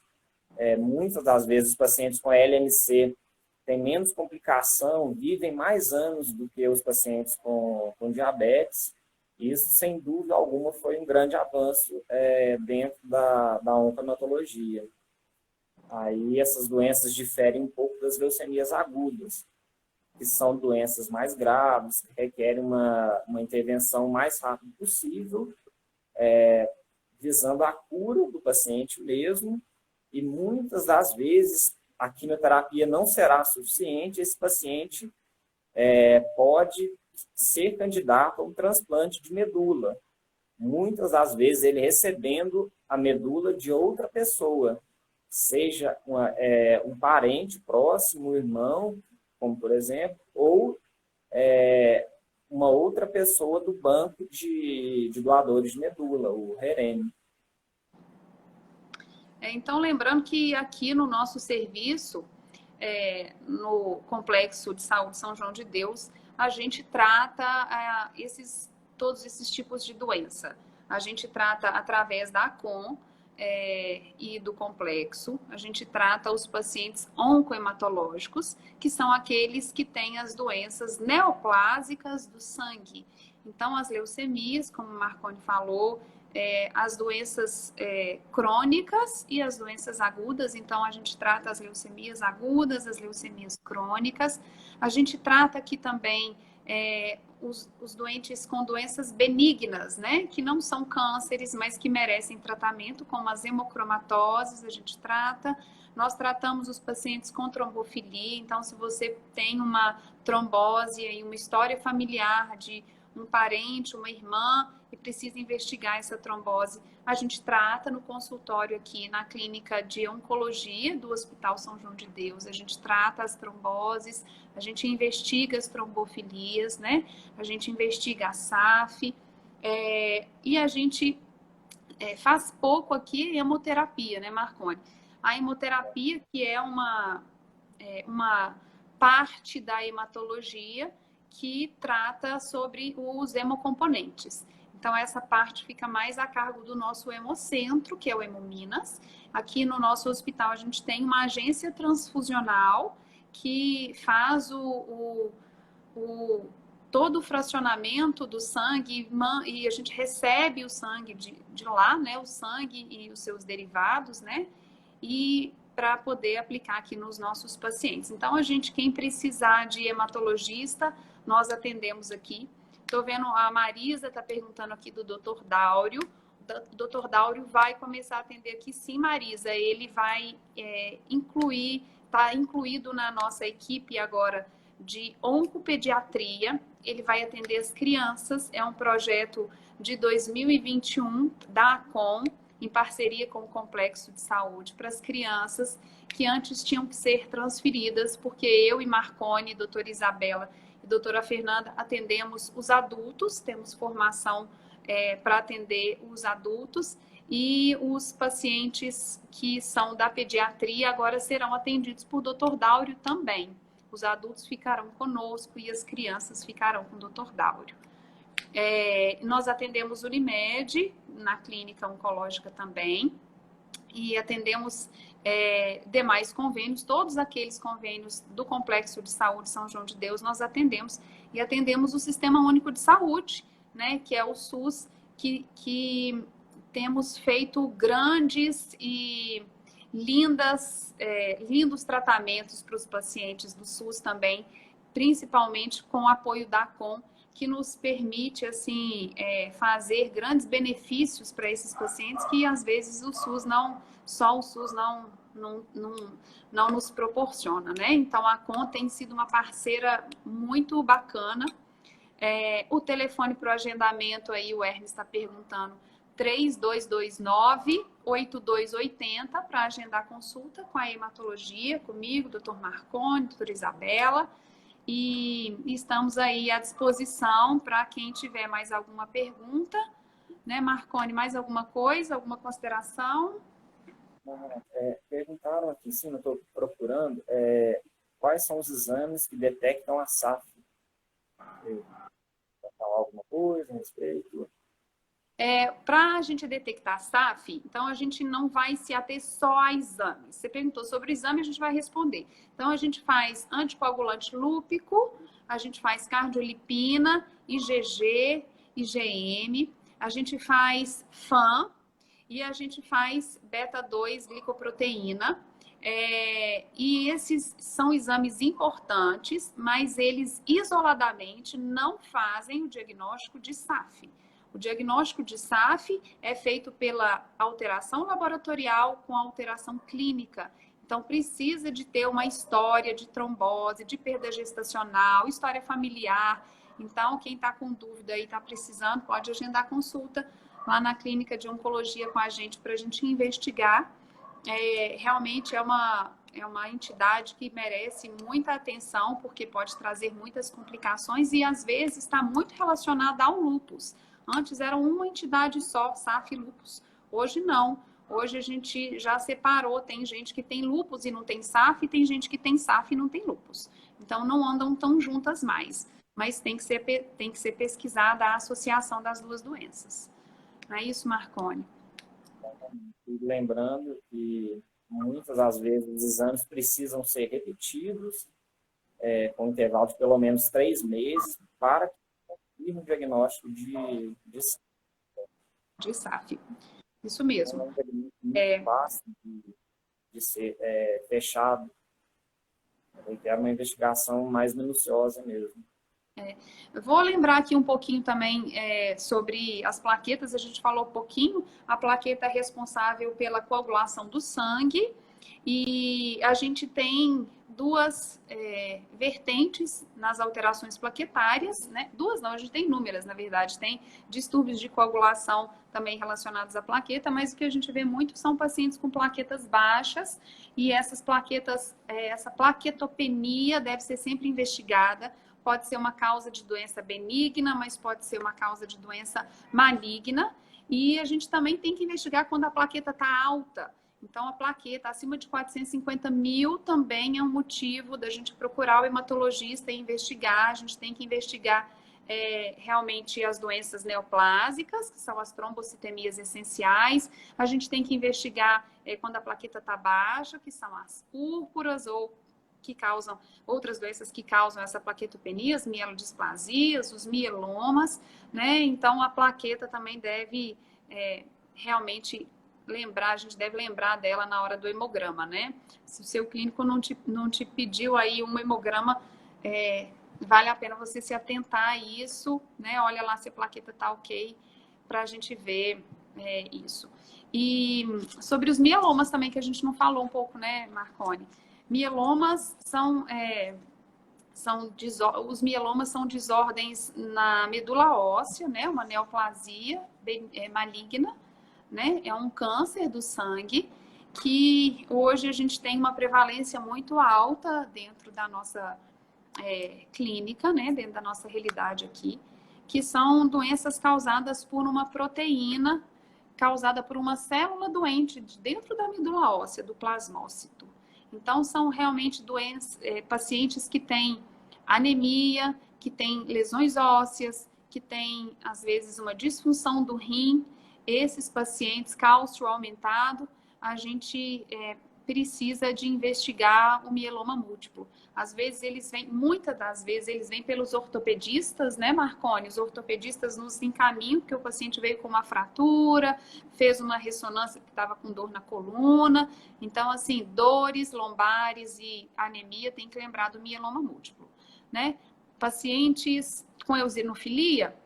Muitas das vezes, os pacientes com LMC têm menos complicação, vivem mais anos do que os pacientes com diabetes. Isso, sem dúvida alguma, foi um grande avanço dentro da oncohematologia. Aí, essas doenças diferem um pouco das leucemias agudas, que são doenças mais graves, que requerem uma intervenção mais rápida possível, visando a cura do paciente mesmo, e muitas das vezes a quimioterapia não será suficiente, esse paciente pode ser candidato a um transplante de medula. Muitas das vezes ele recebendo a medula de outra pessoa, seja um parente próximo, um irmão, como por exemplo, ou uma outra pessoa do banco de doadores de medula, o REREM. Então, lembrando que aqui no nosso serviço, no Complexo de Saúde São João de Deus, a gente trata todos esses tipos de doença. A gente trata através da ACOM e do complexo. A gente trata os pacientes oncohematológicos, que são aqueles que têm as doenças neoplásicas do sangue. Então, as leucemias, como o Marconi falou, as doenças crônicas e as doenças agudas. Então, a gente trata as leucemias agudas, as leucemias crônicas. A gente trata aqui também os doentes com doenças benignas, né? Que não são cânceres, mas que merecem tratamento, como as hemocromatoses, a gente trata. Nós tratamos os pacientes com trombofilia. Então, se você tem uma trombose e uma história familiar de um parente, uma irmã, e precisa investigar essa trombose, a gente trata no consultório aqui na clínica de oncologia do Hospital São João de Deus. A gente trata as tromboses, a gente investiga as trombofilias, né? A gente investiga a SAF, e a gente faz pouco aqui hemoterapia, né, Marconi? A hemoterapia, que é uma parte da hematologia que trata sobre os hemocomponentes. Então, essa parte fica mais a cargo do nosso hemocentro, que é o Hemominas. Aqui no nosso hospital, a gente tem uma agência transfusional que faz todo o fracionamento do sangue e a gente recebe o sangue de lá, né? O sangue e os seus derivados, né? E para poder aplicar aqui nos nossos pacientes. Então, quem precisar de hematologista, nós atendemos aqui. Estou vendo a Marisa está perguntando aqui do Dr. Dáurio. O Dr. Dáurio vai começar a atender aqui, sim, Marisa. Ele vai está incluído na nossa equipe agora de oncopediatria. Ele vai atender as crianças. É um projeto de 2021 da ACOM, em parceria com o Complexo de Saúde, para as crianças que antes tinham que ser transferidas, porque eu e Marconi, doutora Isabela e doutora Fernanda atendemos os adultos, temos formação para atender os adultos, e os pacientes que são da pediatria agora serão atendidos por doutor Dáurio também. Os adultos ficarão conosco e as crianças ficarão com o doutor Dáurio. Nós atendemos Unimed na clínica oncológica também, e atendemos demais convênios, todos aqueles convênios do Complexo de Saúde São João de Deus nós atendemos, e atendemos o Sistema Único de Saúde, né, que é o SUS, que temos feito grandes e lindos tratamentos para os pacientes do SUS também, principalmente com o apoio da ACOM, que nos permite assim fazer grandes benefícios para esses pacientes que às vezes o SUS não nos proporciona, né? Então a ACOM tem sido uma parceira muito bacana. O telefone para o agendamento aí, o Hermes está perguntando, 3229-8280 para agendar consulta com a hematologia, comigo, doutor Marconi, doutora Isabela. E estamos aí à disposição para quem tiver mais alguma pergunta, né, Marconi? Mais alguma coisa, alguma consideração? Perguntaram aqui em cima, eu estou procurando, quais são os exames que detectam a SAF? falar alguma coisa a respeito? Para a gente detectar SAF, então a gente não vai se ater só a exames. Você perguntou sobre o exame, a gente vai responder. Então a gente faz anticoagulante lúpico, a gente faz cardiolipina, IgG, IgM, a gente faz FAM e a gente faz beta-2 glicoproteína. E esses são exames importantes, mas eles isoladamente não fazem o diagnóstico de SAF. O diagnóstico de SAF é feito pela alteração laboratorial com alteração clínica. Então, precisa de ter uma história de trombose, de perda gestacional, história familiar. Então, quem está com dúvida e está precisando, pode agendar consulta lá na clínica de oncologia com a gente para a gente investigar. Realmente é uma entidade que merece muita atenção, porque pode trazer muitas complicações e, às vezes, está muito relacionada ao lúpus. Antes era uma entidade só, SAF e lúpus. Hoje não. Hoje a gente já separou. Tem gente que tem lúpus e não tem SAF, e tem gente que tem SAF e não tem lúpus. Então não andam tão juntas mais. Mas tem que ser pesquisada a associação das duas doenças. Não é isso, Marconi? E lembrando que muitas das vezes os exames precisam ser repetidos, com um intervalo de pelo menos 3 meses, para um diagnóstico de SAF. Isso mesmo. É um diagnóstico muito fácil de ser fechado. É uma investigação mais minuciosa mesmo. Eu vou lembrar aqui um pouquinho também sobre as plaquetas. A gente falou um pouquinho. A plaqueta é responsável pela coagulação do sangue. E a gente tem duas vertentes nas alterações plaquetárias, né? Duas não, a gente tem inúmeras, na verdade. Tem distúrbios de coagulação também relacionados à plaqueta, mas o que a gente vê muito são pacientes com plaquetas baixas, e essas plaquetas, essa plaquetopenia deve ser sempre investigada. Pode ser uma causa de doença benigna, mas pode ser uma causa de doença maligna. E a gente também tem que investigar quando a plaqueta está alta. Então, a plaqueta acima de 450 mil também é um motivo da gente procurar o hematologista e investigar. A gente tem que investigar realmente as doenças neoplásicas, que são as trombocitemias essenciais. A gente tem que investigar quando a plaqueta está baixa, que são as púrpuras ou que causam outras doenças que causam essa plaquetopenia, as mielodisplasias, os mielomas, né? Então, a plaqueta também deve realmente lembrar, a gente deve lembrar dela na hora do hemograma, né? Se o seu clínico não te pediu aí um hemograma, vale a pena você se atentar a isso, né? Olha lá se a plaqueta tá ok, para a gente ver isso. E sobre os mielomas também, que a gente não falou um pouco, né, Marconi? Mielomas os mielomas são desordens na medula óssea, né? Uma neoplasia maligna, né? É um câncer do sangue que hoje a gente tem uma prevalência muito alta dentro da nossa clínica, né? Dentro da nossa realidade aqui, que são doenças causadas por uma proteína causada por uma célula doente dentro da medula óssea, do plasmócito. Então, são realmente pacientes que têm anemia, que têm lesões ósseas, que têm, às vezes, uma disfunção do rim. Esses pacientes, cálcio aumentado, a gente precisa de investigar o mieloma múltiplo. Às vezes muitas das vezes eles vêm pelos ortopedistas, né, Marconi? Os ortopedistas nos encaminham, porque o paciente veio com uma fratura, fez uma ressonância que estava com dor na coluna. Então, assim, dores lombares e anemia, tem que lembrar do mieloma múltiplo, né? Pacientes com eosinofilia,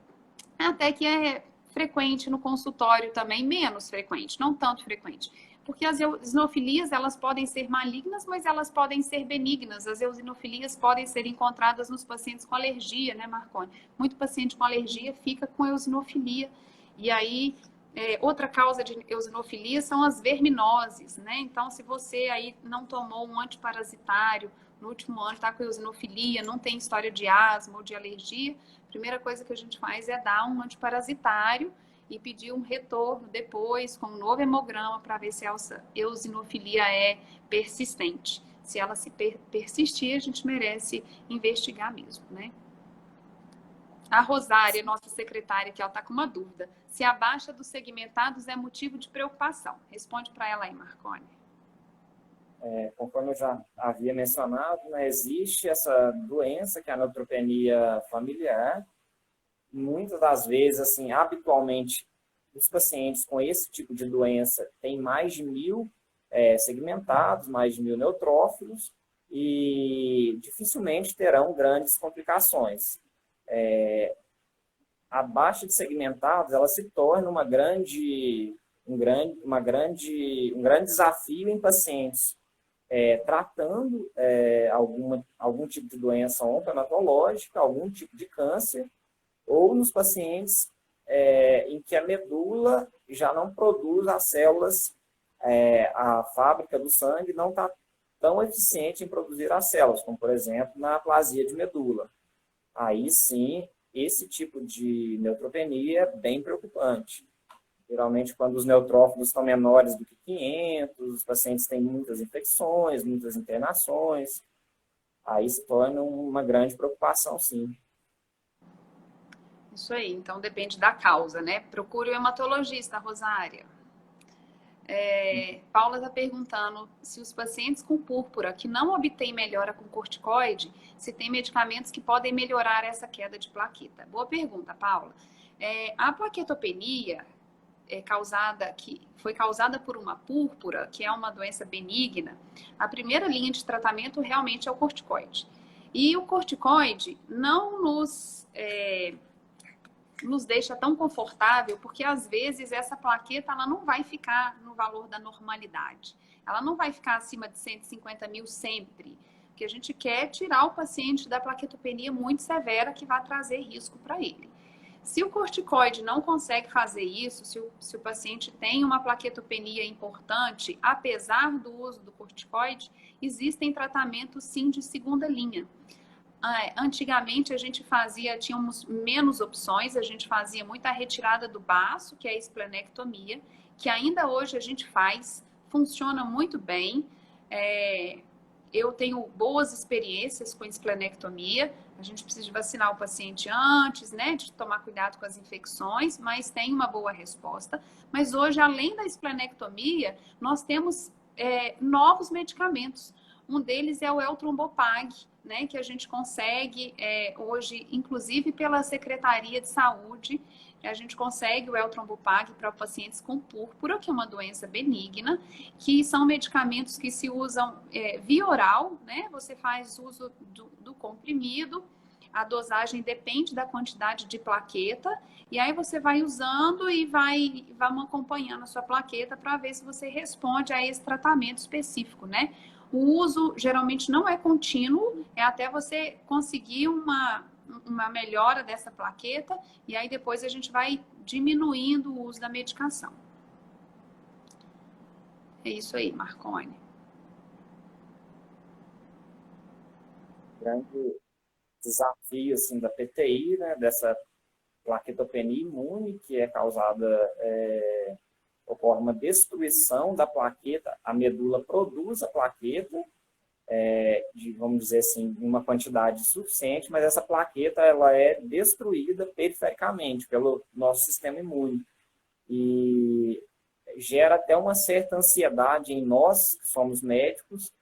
até que é frequente no consultório também, menos frequente, não tanto frequente. Porque as eosinofilias, elas podem ser malignas, mas elas podem ser benignas. As eosinofilias podem ser encontradas nos pacientes com alergia, né, Marconi? Muito paciente com alergia fica com eosinofilia. E aí, outra causa de eosinofilia são as verminoses, né? Então, se você aí não tomou um antiparasitário no último ano, está com eosinofilia, não tem história de asma ou de alergia, a primeira coisa que a gente faz é dar um antiparasitário e pedir um retorno depois com um novo hemograma para ver se a eosinofilia é persistente. Se ela se persistir, a gente merece investigar mesmo, né? A Rosária, nossa secretária, que ela está com uma dúvida. Se a baixa dos segmentados é motivo de preocupação. Responde para ela aí, Marconi. Conforme eu já havia mencionado, né, existe essa doença, que é a neutropenia familiar. Muitas das vezes, assim, habitualmente, os pacientes com esse tipo de doença têm mais de 1.000 segmentados, mais de 1.000 neutrófilos, e dificilmente terão grandes complicações. A baixa de segmentados, ela se torna um grande desafio em pacientes tratando algum tipo de doença oncohematológica, algum tipo de câncer, ou nos pacientes em que a medula já não produz as células, a fábrica do sangue não está tão eficiente em produzir as células, como, por exemplo, na aplasia de medula. Aí sim, esse tipo de neutropenia é bem preocupante. Geralmente, quando os neutrófilos estão menores do que 500, os pacientes têm muitas infecções, muitas internações, aí se torna uma grande preocupação, sim. Isso aí, então depende da causa, né? Procure o hematologista, Rosária. Paula está perguntando se os pacientes com púrpura que não obtêm melhora com corticoide, se tem medicamentos que podem melhorar essa queda de plaqueta. Boa pergunta, Paula. A plaquetopenia foi causada por uma púrpura, que é uma doença benigna. A primeira linha de tratamento realmente é o corticoide. E o corticoide não nos deixa tão confortável, porque às vezes essa plaqueta ela não vai ficar no valor da normalidade. Ela não vai ficar acima de 150 mil sempre, porque a gente quer tirar o paciente da plaquetopenia muito severa que vai trazer risco para ele. Se o corticoide não consegue fazer isso, se o paciente tem uma plaquetopenia importante, apesar do uso do corticoide, existem tratamentos sim de segunda linha. Antigamente a gente tínhamos menos opções, a gente fazia muita retirada do baço, que é a esplenectomia, que ainda hoje a gente faz, funciona muito bem. Eu tenho boas experiências com esplenectomia, a gente precisa de vacinar o paciente antes, né, de tomar cuidado com as infecções, mas tem uma boa resposta. Mas hoje, além da esplenectomia, nós temos novos medicamentos. Um deles é o Eltrombopag, né, que a gente consegue hoje, inclusive pela Secretaria de Saúde, a gente consegue o Eltrombopag para pacientes com púrpura, que é uma doença benigna, que são medicamentos que se usam via oral, né? Você faz uso do comprimido, a dosagem depende da quantidade de plaqueta, e aí você vai usando e vamos acompanhando a sua plaqueta para ver se você responde a esse tratamento específico, né? O uso geralmente não é contínuo, é até você conseguir uma melhora dessa plaqueta, e aí depois a gente vai diminuindo o uso da medicação. É isso aí, Marconi. Grande desafio assim, da PTI, né, dessa plaquetopenia imune, que é causada, ocorre uma destruição da plaqueta, a medula produz a plaqueta, vamos dizer assim, em uma quantidade suficiente, mas essa plaqueta ela é destruída perifericamente pelo nosso sistema imune. E gera até uma certa ansiedade em nós, que somos médicos,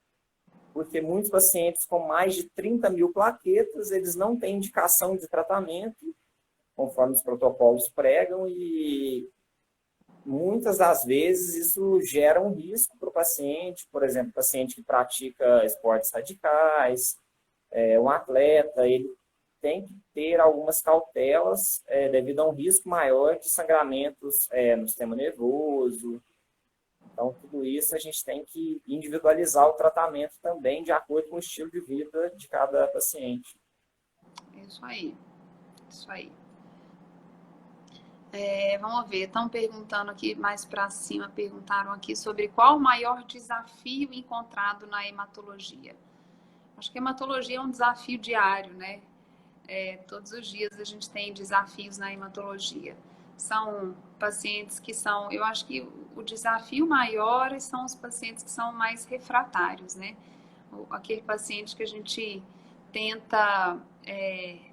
porque muitos pacientes com mais de 30 mil plaquetas, eles não têm indicação de tratamento, conforme os protocolos pregam, e muitas das vezes isso gera um risco para o paciente, por exemplo, paciente que pratica esportes radicais, um atleta, ele tem que ter algumas cautelas devido a um risco maior de sangramentos no sistema nervoso. Então, tudo isso a gente tem que individualizar o tratamento também de acordo com o estilo de vida de cada paciente. Isso aí, isso aí. Vamos ver, estão perguntando aqui mais para cima, perguntaram aqui sobre qual o maior desafio encontrado na hematologia. Acho que a hematologia é um desafio diário, né? Todos os dias a gente tem desafios na hematologia. São pacientes que são, eu acho que o desafio maior são os pacientes que são mais refratários, né? Aquele paciente que a gente tenta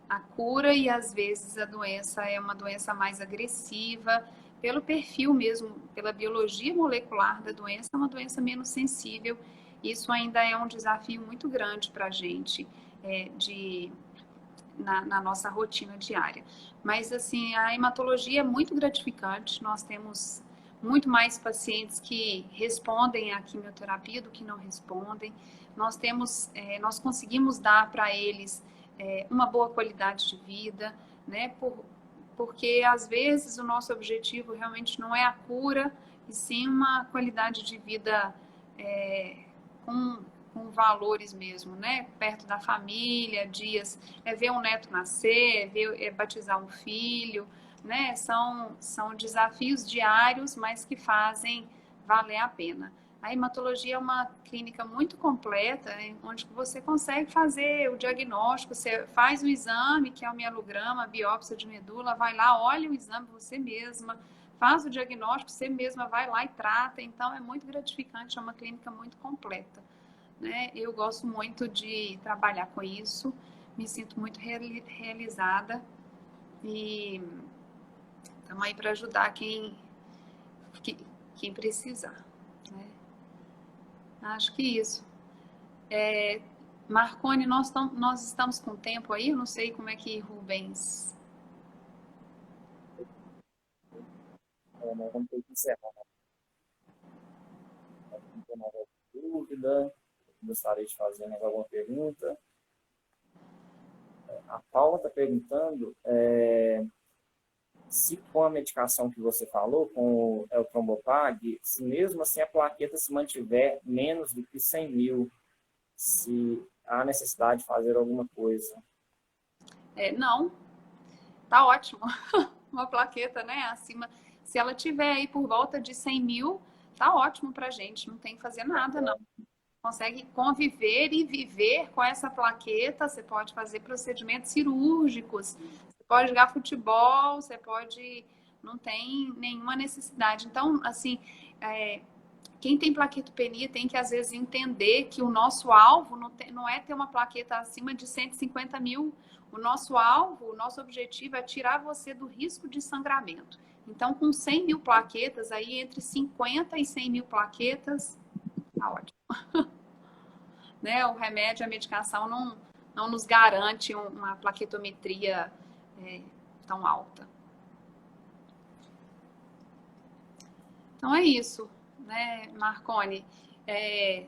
a cura e às vezes a doença é uma doença mais agressiva, pelo perfil mesmo, pela biologia molecular da doença, é uma doença menos sensível. Isso ainda é um desafio muito grande para a gente na nossa rotina diária. Mas, assim, a hematologia é muito gratificante. Nós temos muito mais pacientes que respondem à quimioterapia do que não respondem. Nós conseguimos dar para eles uma boa qualidade de vida, né? Porque, às vezes, o nosso objetivo realmente não é a cura, e sim uma qualidade de vida com valores mesmo, né? Perto da família, dias, ver um neto nascer, batizar um filho, né? São desafios diários, mas que fazem valer a pena. A hematologia é uma clínica muito completa, onde você consegue fazer o diagnóstico, você faz o exame, que é o mielograma, a biópsia de medula, vai lá, olha o exame você mesma, faz o diagnóstico, você mesma vai lá e trata. Então, é muito gratificante, é uma clínica muito completa, né? Eu gosto muito de trabalhar com isso, me sinto muito realizada e estamos aí para ajudar quem precisar, né? Acho que isso. Marcone, nós estamos com tempo aí? Eu não sei como é que Rubens... Nós vamos ter que encerrar. Não tem mais alguma dúvida? Gostaria de fazer mais alguma pergunta? A Paula está perguntando se com a medicação que você falou, com o Trombopag, se mesmo assim a plaqueta se mantiver menos do que 100 mil, se há necessidade de fazer alguma coisa. Não, tá ótimo. Uma plaqueta, né, acima, se ela tiver aí por volta de 100 mil, tá ótimo pra gente, não tem que fazer nada, não. Consegue conviver e viver com essa plaqueta, você pode fazer procedimentos cirúrgicos, você pode jogar futebol, você pode... Não tem nenhuma necessidade. Então, assim, quem tem plaquetopenia tem que, às vezes, entender que o nosso alvo não é ter uma plaqueta acima de 150 mil. O nosso alvo, o nosso objetivo é tirar você do risco de sangramento. Então, com 100 mil plaquetas, aí entre 50 e 100 mil plaquetas, tá ótimo. Né? O remédio, a medicação não nos garante uma plaquetometria tão alta. Então é isso, né, Marcone?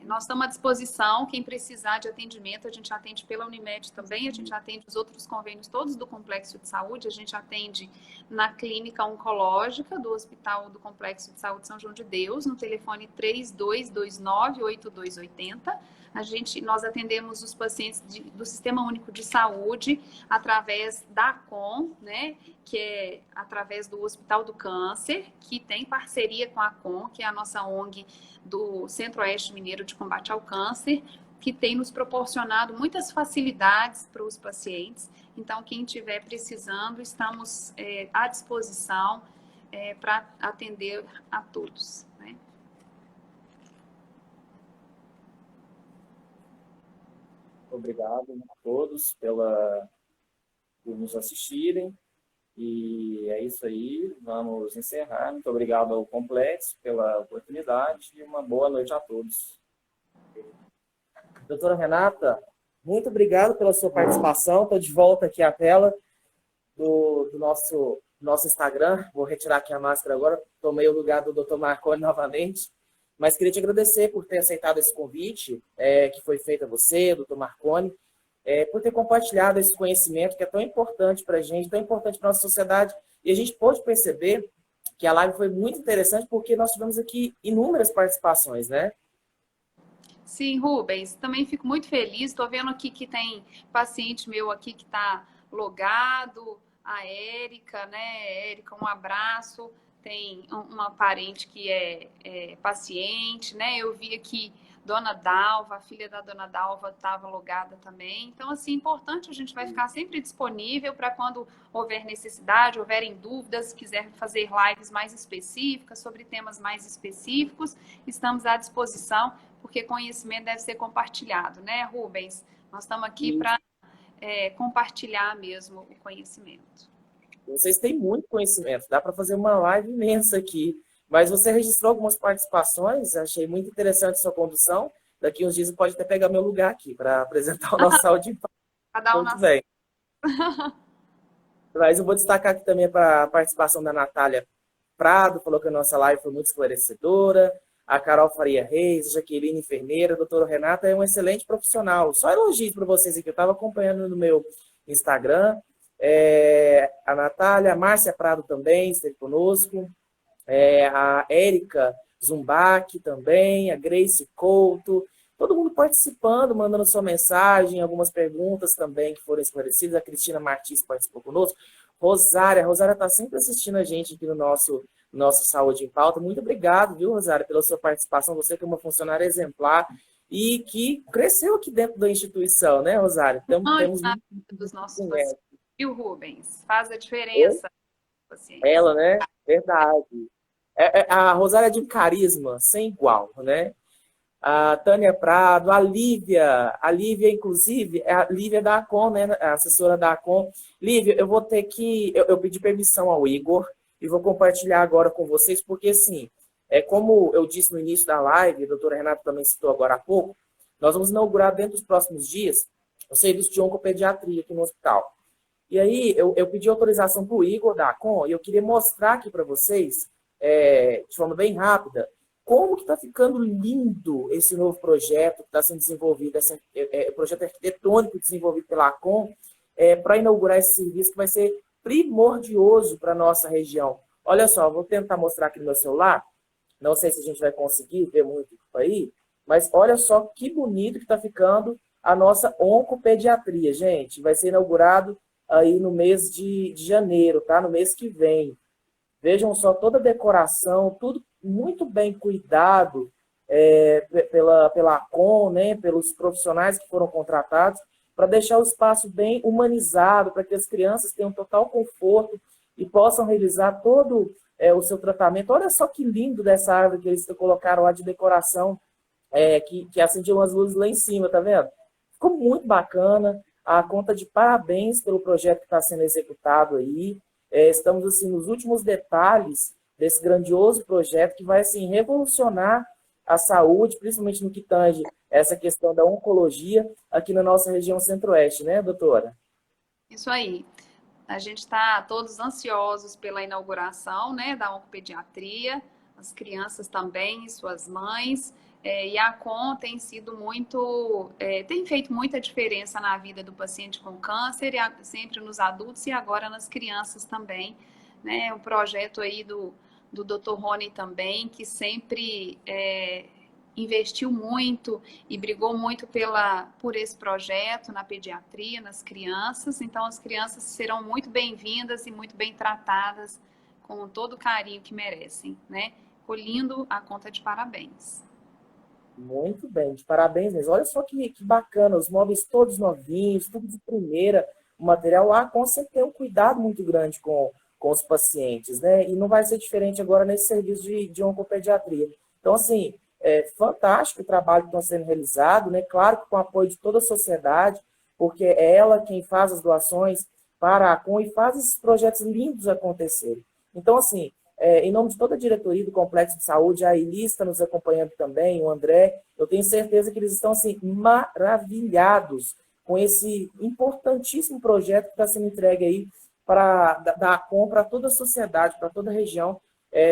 Nós estamos à disposição, quem precisar de atendimento, a gente atende pela Unimed também, a gente atende os outros convênios todos do Complexo de Saúde, a gente atende na clínica oncológica do Hospital do Complexo de Saúde São João de Deus, no telefone 3229-8280. Nós atendemos os pacientes do Sistema Único de Saúde através da ACOM, né, que é através do Hospital do Câncer, que tem parceria com a ACOM, que é a nossa ONG do Centro-Oeste Mineiro de Combate ao Câncer, que tem nos proporcionado muitas facilidades para os pacientes. Então, quem estiver precisando, estamos à disposição para atender a todos, né? Obrigado a todos por nos assistirem. E é isso aí, vamos encerrar. Muito obrigado ao Complexo pela oportunidade e uma boa noite a todos. Doutora Renata, muito obrigado pela sua participação. Estou de volta aqui à tela do nosso Instagram. Vou retirar aqui a máscara agora. Tomei o lugar do Dr. Marcone novamente. Mas queria te agradecer por ter aceitado esse convite que foi feito a você, Dr. Marcone, por ter compartilhado esse conhecimento que é tão importante para a gente, tão importante para a nossa sociedade. E a gente pôde perceber que a live foi muito interessante porque nós tivemos aqui inúmeras participações, né? Sim, Rubens, também fico muito feliz. Estou vendo aqui que tem paciente meu aqui que está logado, a Érica, né? Érica, um abraço. Tem uma parente que é paciente, né? Eu vi aqui Dona Dalva, a filha da Dona Dalva estava logada também. Então, assim, importante, a gente vai ficar sempre disponível para quando houver necessidade, houverem dúvidas, quiser fazer lives mais específicas, sobre temas mais específicos, estamos à disposição, porque conhecimento deve ser compartilhado, né, Rubens? Nós estamos aqui para compartilhar mesmo o conhecimento. Vocês têm muito conhecimento, dá para fazer uma live imensa aqui. Mas você registrou algumas participações, achei muito interessante a sua condução. Daqui uns dias você pode até pegar meu lugar aqui para apresentar o nosso Saúde em Paz. Cada um Muito na bem. Mas eu vou destacar aqui também para a participação da Natália Prado, falou que a nossa live foi muito esclarecedora. A Carol Faria Reis, a Jaqueline Enfermeira, a doutora Renata é um excelente profissional. Só elogios para vocês aqui, eu estava acompanhando no meu Instagram. A Natália, a Márcia Prado também esteve conosco. A Érica Zumbac também, a Grace Couto, todo mundo participando, mandando sua mensagem, algumas perguntas também que foram esclarecidas. A Cristina Martins participou conosco. Rosária está sempre assistindo a gente aqui no nosso Saúde em Pauta. Muito obrigado, viu, Rosária, pela sua participação. Você que é uma funcionária exemplar e que cresceu aqui dentro da instituição, né, Rosária? Temos dos nossos pacientes. Viu, Rubens? Faz a diferença. Ela, né? Verdade. A Rosária é de um carisma sem igual, né? A Tânia Prado, a Lívia, inclusive, é a Lívia da ACOM, né? A assessora da ACOM. Lívia, eu vou ter que... Eu pedi permissão ao Igor e vou compartilhar agora com vocês, porque, assim, como eu disse no início da live, a doutora Renata também citou agora há pouco, nós vamos inaugurar dentro dos próximos dias o serviço de oncopediatria aqui no hospital. E aí, eu pedi autorização para o Igor da ACOM e eu queria mostrar aqui para vocês, de forma bem rápida, como que está ficando lindo esse novo projeto que está sendo desenvolvido, esse projeto arquitetônico desenvolvido pela ACOM, para inaugurar esse serviço que vai ser primordioso para a nossa região. Olha só, vou tentar mostrar aqui no meu celular, não sei se a gente vai conseguir ver muito aí, mas olha só que bonito que está ficando a nossa oncopediatria, gente. Vai ser inaugurado aí no mês de janeiro, tá? No mês que vem. Vejam só toda a decoração, tudo muito bem cuidado pela ACOM, né? Pelos profissionais que foram contratados, para deixar o espaço bem humanizado, para que as crianças tenham total conforto e possam realizar todo o seu tratamento. Olha só que lindo dessa árvore que eles colocaram lá de decoração, que acendiam umas luzes lá em cima, tá vendo? Ficou muito bacana. A conta de parabéns pelo projeto que está sendo executado aí. Estamos assim, nos últimos detalhes desse grandioso projeto que vai assim, revolucionar a saúde, principalmente no que tange essa questão da oncologia aqui na nossa região centro-oeste, né, doutora? Isso aí. A gente está todos ansiosos pela inauguração, né, da oncopediatria, as crianças também e suas mães. E a ACOM tem sido tem feito muita diferença na vida do paciente com câncer, sempre nos adultos e agora nas crianças também, né? O projeto aí do Dr. Rony também, que sempre investiu muito e brigou muito por esse projeto na pediatria, nas crianças. Então, as crianças serão muito bem-vindas e muito bem tratadas com todo o carinho que merecem, né? Colhindo a conta de parabéns. Muito bem, de parabéns mesmo. Olha só que bacana, os móveis todos novinhos, tudo de primeira, o material lá, com certeza tem um cuidado muito grande com os pacientes, né? E não vai ser diferente agora nesse serviço de oncopediatria. Então, assim, é fantástico o trabalho que está sendo realizado, né? Claro que com o apoio de toda a sociedade, porque é ela quem faz as doações para a ACOM e faz esses projetos lindos acontecerem. Então, assim, em nome de toda a diretoria do Complexo de Saúde, a Eli está nos acompanhando também, o André, eu tenho certeza que eles estão assim, maravilhados com esse importantíssimo projeto que está sendo entregue aí da ACOM para toda a sociedade, para toda a região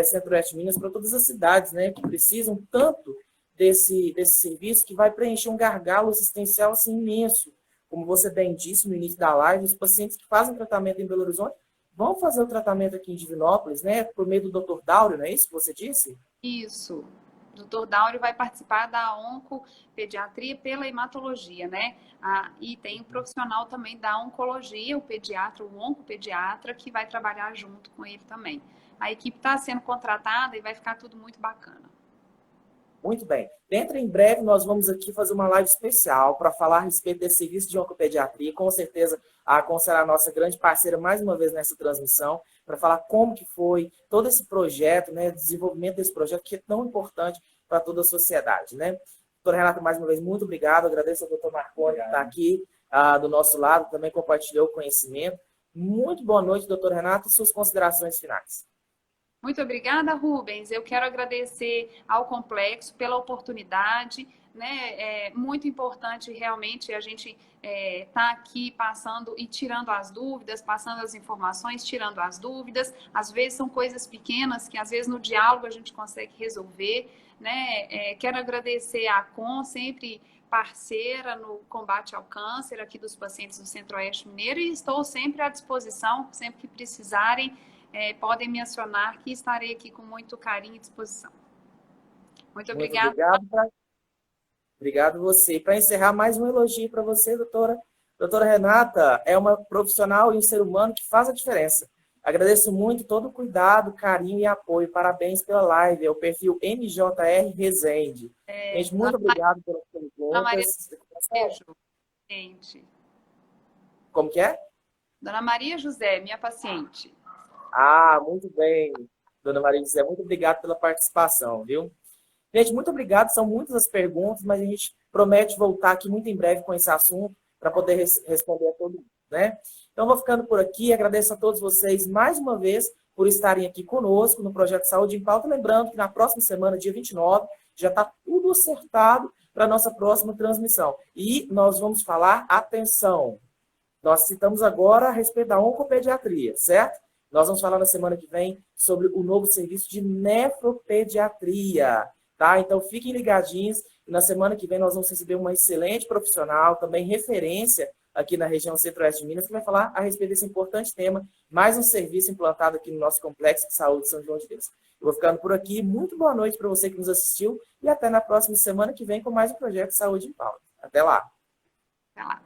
Centro-Oeste de Minas, para todas as cidades, né, que precisam tanto desse serviço que vai preencher um gargalo assistencial assim, imenso. Como você bem disse no início da live, os pacientes que fazem tratamento em Belo Horizonte vão fazer o tratamento aqui em Divinópolis, né? Por meio do Dr. Dáurio, não é isso que você disse? Isso. O Dr. Dáurio vai participar da oncopediatria pela hematologia, né? E tem o profissional também da oncologia, o pediatra, o oncopediatra, que vai trabalhar junto com ele também. A equipe está sendo contratada e vai ficar tudo muito bacana. Muito bem. Dentro em breve, nós vamos aqui fazer uma live especial para falar a respeito desse serviço de oncopediatria. Com certeza, a ACOM será a nossa grande parceira mais uma vez nessa transmissão, para falar como que foi todo esse projeto, né, o desenvolvimento desse projeto, que é tão importante para toda a sociedade, né? Doutora Renata, mais uma vez, muito obrigado. Agradeço ao doutor Marconi que está aqui do nosso lado, também compartilhou o conhecimento. Muito boa noite, doutora Renata, e suas considerações finais. Muito obrigada, Rubens. Eu quero agradecer ao Complexo pela oportunidade, né? É muito importante realmente a gente estar aqui passando e tirando as dúvidas, passando as informações, tirando as dúvidas. Às vezes são coisas pequenas que às vezes no diálogo a gente consegue resolver, né? Quero agradecer à CON, sempre parceira no combate ao câncer aqui dos pacientes do Centro-Oeste Mineiro, e estou sempre à disposição, sempre que precisarem. Podem me acionar, que estarei aqui com muito carinho e disposição. Muito obrigada. Obrigado você. Para encerrar, mais um elogio para você, doutora. Doutora Renata é uma profissional e um ser humano que faz a diferença. Agradeço muito todo o cuidado, carinho e apoio. Parabéns pela live. É o perfil MJR Rezende. Gente, muito obrigado pelas perguntas. Beijo, gente. Como que é? Dona Maria José, minha paciente. Ah, muito bem, dona Maria José. Muito obrigado pela participação, viu? Gente, muito obrigado. São muitas as perguntas, mas a gente promete voltar aqui muito em breve com esse assunto para poder responder a todo mundo, né? Então, vou ficando por aqui. Agradeço a todos vocês mais uma vez por estarem aqui conosco no Projeto Saúde em Pauta. Lembrando que na próxima semana, dia 29, já está tudo acertado para a nossa próxima transmissão. E nós vamos falar, atenção, nós citamos agora a respeito da oncopediatria, certo? Nós vamos falar na semana que vem sobre o novo serviço de nefropediatria, tá? Então, fiquem ligadinhos. E na semana que vem nós vamos receber uma excelente profissional, também referência aqui na região Centro-Oeste de Minas, que vai falar a respeito desse importante tema, mais um serviço implantado aqui no nosso Complexo de Saúde de São João de Deus. Eu vou ficando por aqui. Muito boa noite para você que nos assistiu e até na próxima semana que vem com mais um Projeto Saúde em Pauta. Até lá! Até lá!